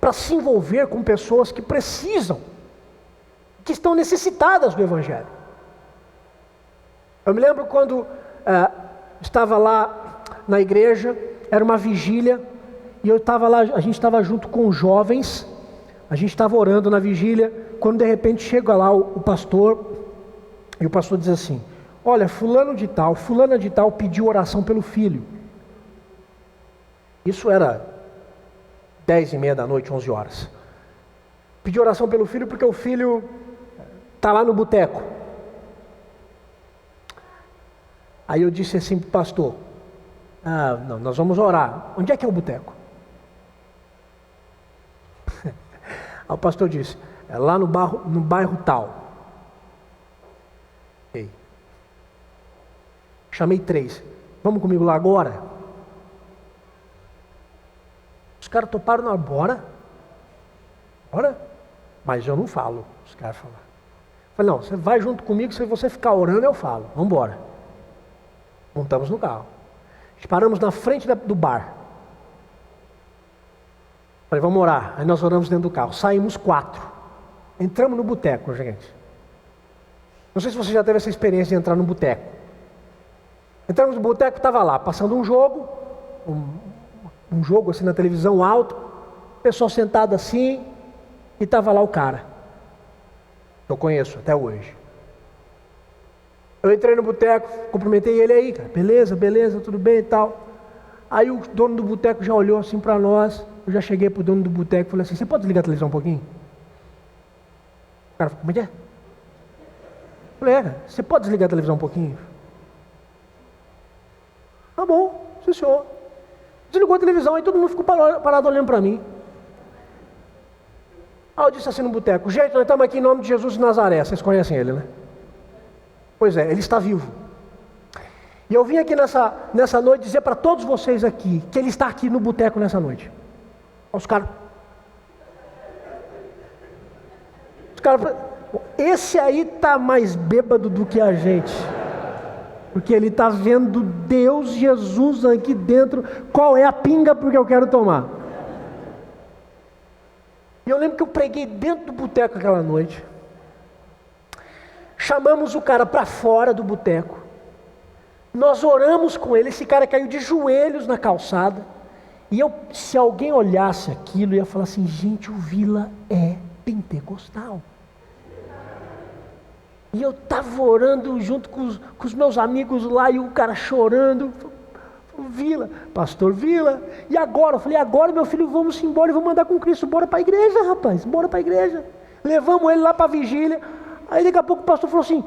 para se envolver com pessoas que precisam, que estão necessitadas do Evangelho. Eu me lembro quando estava lá na igreja, era uma vigília, e eu estava lá, a gente estava junto com os jovens, a gente estava orando na vigília, quando de repente chega lá o pastor, e o pastor diz assim: olha, fulana de tal pediu oração pelo filho. Isso era 10:30 da noite, 11 horas. Pediu oração pelo filho porque o filho está lá no boteco. Aí eu disse assim para o pastor: não, nós vamos orar. Onde é que é o boteco? Aí o pastor disse: é lá no bairro tal. Ei. Chamei 3. Vamos comigo lá agora? Os caras toparam na bora. Bora? Mas eu não falo. Os caras falaram. Falei: não, você vai junto comigo, se você ficar orando eu falo. Vamos embora. Montamos no carro. Paramos na frente do bar. Falei: vamos orar. Aí nós oramos dentro do carro. Saímos 4. Entramos no boteco, gente. Não sei se você já teve essa experiência de entrar no boteco. Entramos no boteco, estava lá, passando um jogo. Um jogo assim na televisão alto. O pessoal sentado assim. E estava lá o cara. Eu conheço até hoje. Eu entrei no boteco, cumprimentei ele aí, cara. Beleza, tudo bem e tal. Aí o dono do boteco já olhou assim para nós. Eu já cheguei pro dono do boteco e falei assim: você pode desligar a televisão um pouquinho? O cara falou: como é que é? Eu falei: você pode desligar a televisão um pouquinho? Tá bom, sim senhor. Desligou a televisão, aí todo mundo ficou parado olhando para mim. Aí eu disse assim no boteco: gente, nós estamos aqui em nome de Jesus de Nazaré. Vocês conhecem ele, né? Pois é, ele está vivo. E eu vim aqui nessa noite dizer para todos vocês aqui que ele está aqui no boteco nessa noite. Os caras, esse aí está mais bêbado do que a gente. Porque ele está vendo Deus, Jesus aqui dentro. Qual é a pinga porque eu quero tomar? E eu lembro que eu preguei dentro do boteco aquela noite. Chamamos o cara para fora do boteco. Nós oramos com ele. Esse cara caiu de joelhos na calçada. E se alguém olhasse aquilo, ia falar assim: gente, o Vila é pentecostal. E eu estava orando junto com os meus amigos lá, e o cara chorando. Vila, pastor Vila, e agora? Eu falei: agora, meu filho, vamos embora e vamos andar com Cristo. Bora para a igreja, rapaz, bora para a igreja. Levamos ele lá para a vigília. Aí daqui a pouco o pastor falou assim: o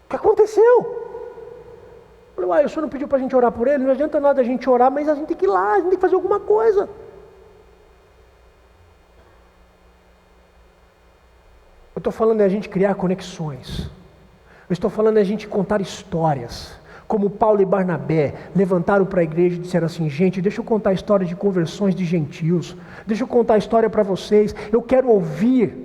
que aconteceu? Eu falei: o senhor não pediu para a gente orar por ele? Não adianta nada a gente orar, mas a gente tem que ir lá, a gente tem que fazer alguma coisa. Eu estou falando de a gente criar conexões. Eu estou falando de a gente contar histórias. Como Paulo e Barnabé levantaram para a igreja e disseram assim: gente, deixa eu contar a história de conversões de gentios. Deixa eu contar a história para vocês. Eu quero ouvir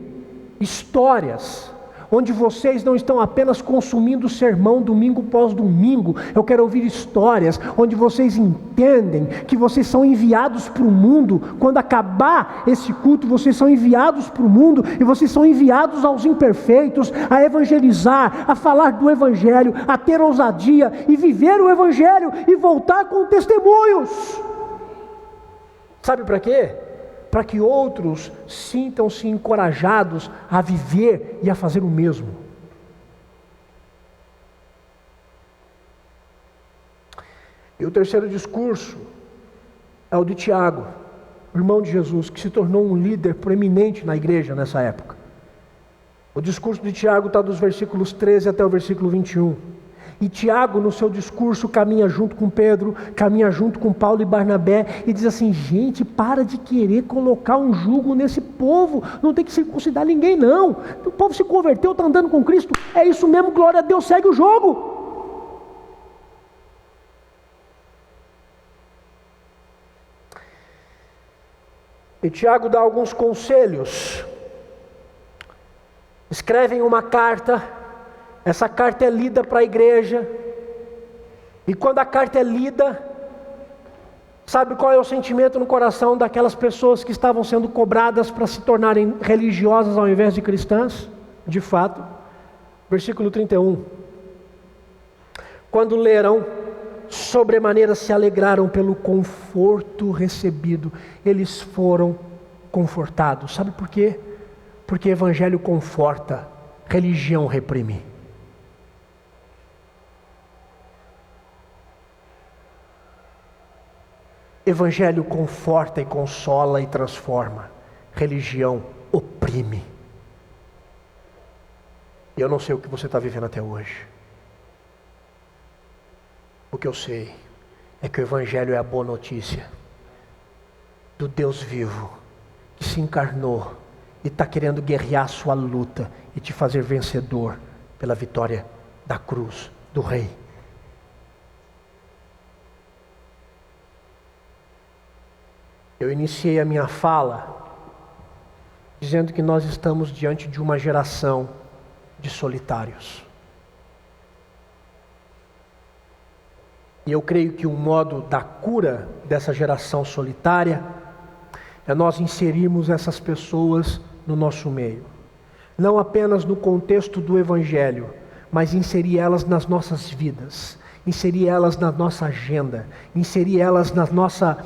histórias onde vocês não estão apenas consumindo o sermão domingo pós domingo. Eu quero ouvir histórias onde vocês entendem que vocês são enviados para o mundo. Quando acabar esse culto, vocês são enviados para o mundo, e vocês são enviados aos imperfeitos, a evangelizar, a falar do evangelho, a ter ousadia e viver o evangelho e voltar com testemunhos. Sabe para quê? Para que outros sintam-se encorajados a viver e a fazer o mesmo. E o terceiro discurso é o de Tiago, irmão de Jesus, que se tornou um líder proeminente na igreja nessa época. O discurso de Tiago está dos versículos 13 até o versículo 21. E Tiago, no seu discurso, caminha junto com Pedro, caminha junto com Paulo e Barnabé, e diz assim: gente, para de querer colocar um jugo nesse povo, não tem que circuncidar ninguém não, o povo se converteu, está andando com Cristo, é isso mesmo, glória a Deus, segue o jogo. E Tiago dá alguns conselhos. Escrevem uma carta, essa carta é lida para a igreja, e quando a carta é lida, sabe qual é o sentimento no coração daquelas pessoas que estavam sendo cobradas para se tornarem religiosas ao invés de cristãs? De fato, versículo 31. Quando leram, sobremaneira se alegraram pelo conforto recebido. Eles foram confortados. Sabe por quê? Porque evangelho conforta, religião reprime. Evangelho conforta e consola e transforma. Religião oprime. E eu não sei o que você está vivendo até hoje. O que eu sei é que o Evangelho é a boa notícia do Deus vivo, que se encarnou e está querendo guerrear a sua luta e te fazer vencedor pela vitória da cruz do Rei. Eu iniciei a minha fala dizendo que nós estamos diante de uma geração de solitários. E eu creio que o modo da cura dessa geração solitária é nós inserirmos essas pessoas no nosso meio. Não apenas no contexto do Evangelho, mas inserir elas nas nossas vidas, inserir elas na nossa agenda, inserir elas na nossa,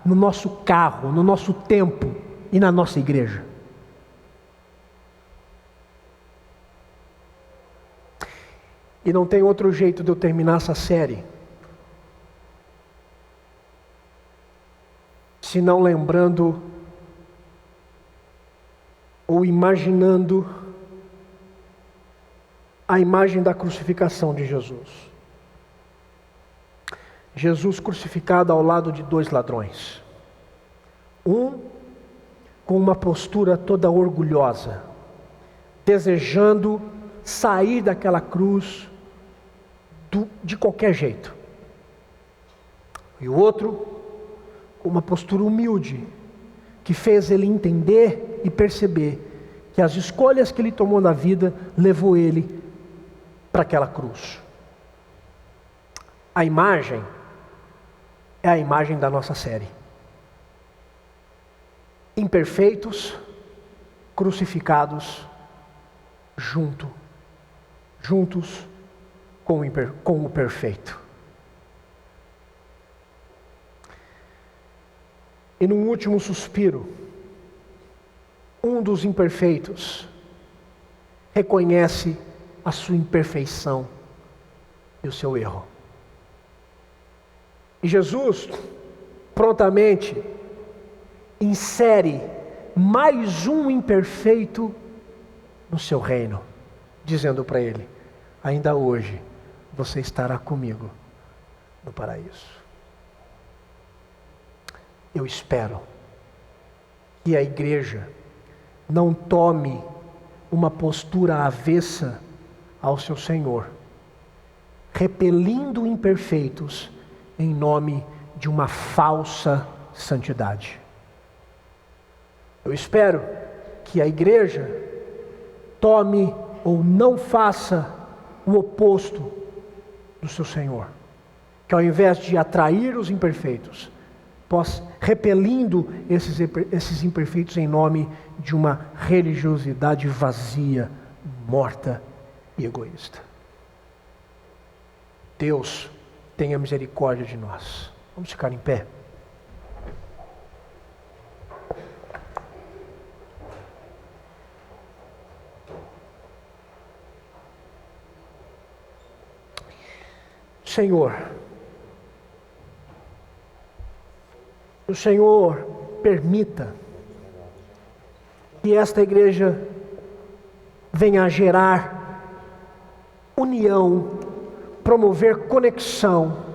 no nosso carro, no nosso tempo e na nossa igreja. E não tem outro jeito de eu terminar essa série se não lembrando ou imaginando a imagem da crucificação de Jesus. Jesus crucificado ao lado de dois ladrões. Um com uma postura toda orgulhosa, desejando sair daquela cruz de qualquer jeito. E o outro com uma postura humilde, que fez ele entender e perceber que as escolhas que ele tomou na vida levou ele para aquela cruz. A imagem é a imagem da nossa série. Imperfeitos, crucificados, juntos com o perfeito. E num último suspiro, um dos imperfeitos reconhece a sua imperfeição e o seu erro. E Jesus prontamente insere mais um imperfeito no seu reino, dizendo para ele: ainda hoje você estará comigo no paraíso. Eu espero que a igreja não tome uma postura avessa ao seu Senhor, repelindo imperfeitos em nome de uma falsa santidade. Eu espero que a igreja tome ou não faça o oposto do seu Senhor, que ao invés de atrair os imperfeitos, repelindo esses imperfeitos em nome de uma religiosidade vazia, morta e egoísta. Deus tenha misericórdia de nós. Vamos ficar em pé. Senhor, o Senhor permita que esta igreja venha a gerar união, promover conexão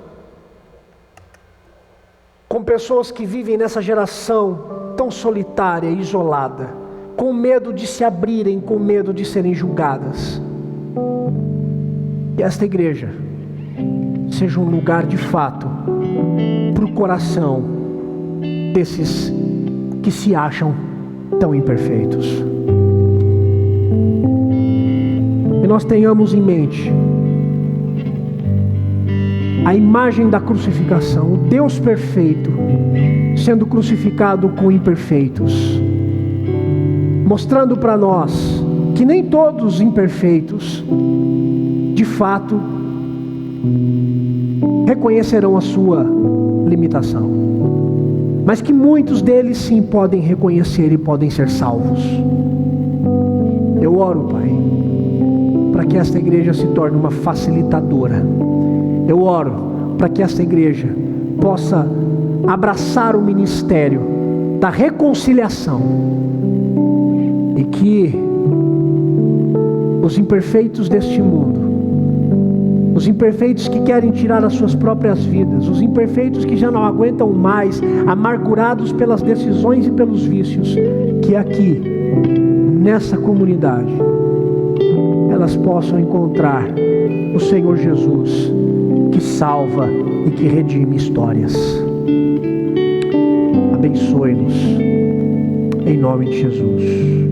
com pessoas que vivem nessa geração tão solitária e isolada, com medo de se abrirem, com medo de serem julgadas. Que esta igreja seja um lugar de fato para o coração desses que se acham tão imperfeitos. Que nós tenhamos em mente a imagem da crucificação, o Deus perfeito sendo crucificado com imperfeitos, mostrando para nós que nem todos os imperfeitos, de fato, reconhecerão a sua limitação, mas que muitos deles sim podem reconhecer e podem ser salvos. Eu oro, Pai, para que esta igreja se torne uma facilitadora. Eu oro para que esta igreja possa abraçar o ministério da reconciliação e que os imperfeitos deste mundo, os imperfeitos que querem tirar as suas próprias vidas, os imperfeitos que já não aguentam mais, amargurados pelas decisões e pelos vícios, que aqui, nessa comunidade, elas possam encontrar o Senhor Jesus, que salva e que redime histórias. Abençoe-nos, em nome de Jesus.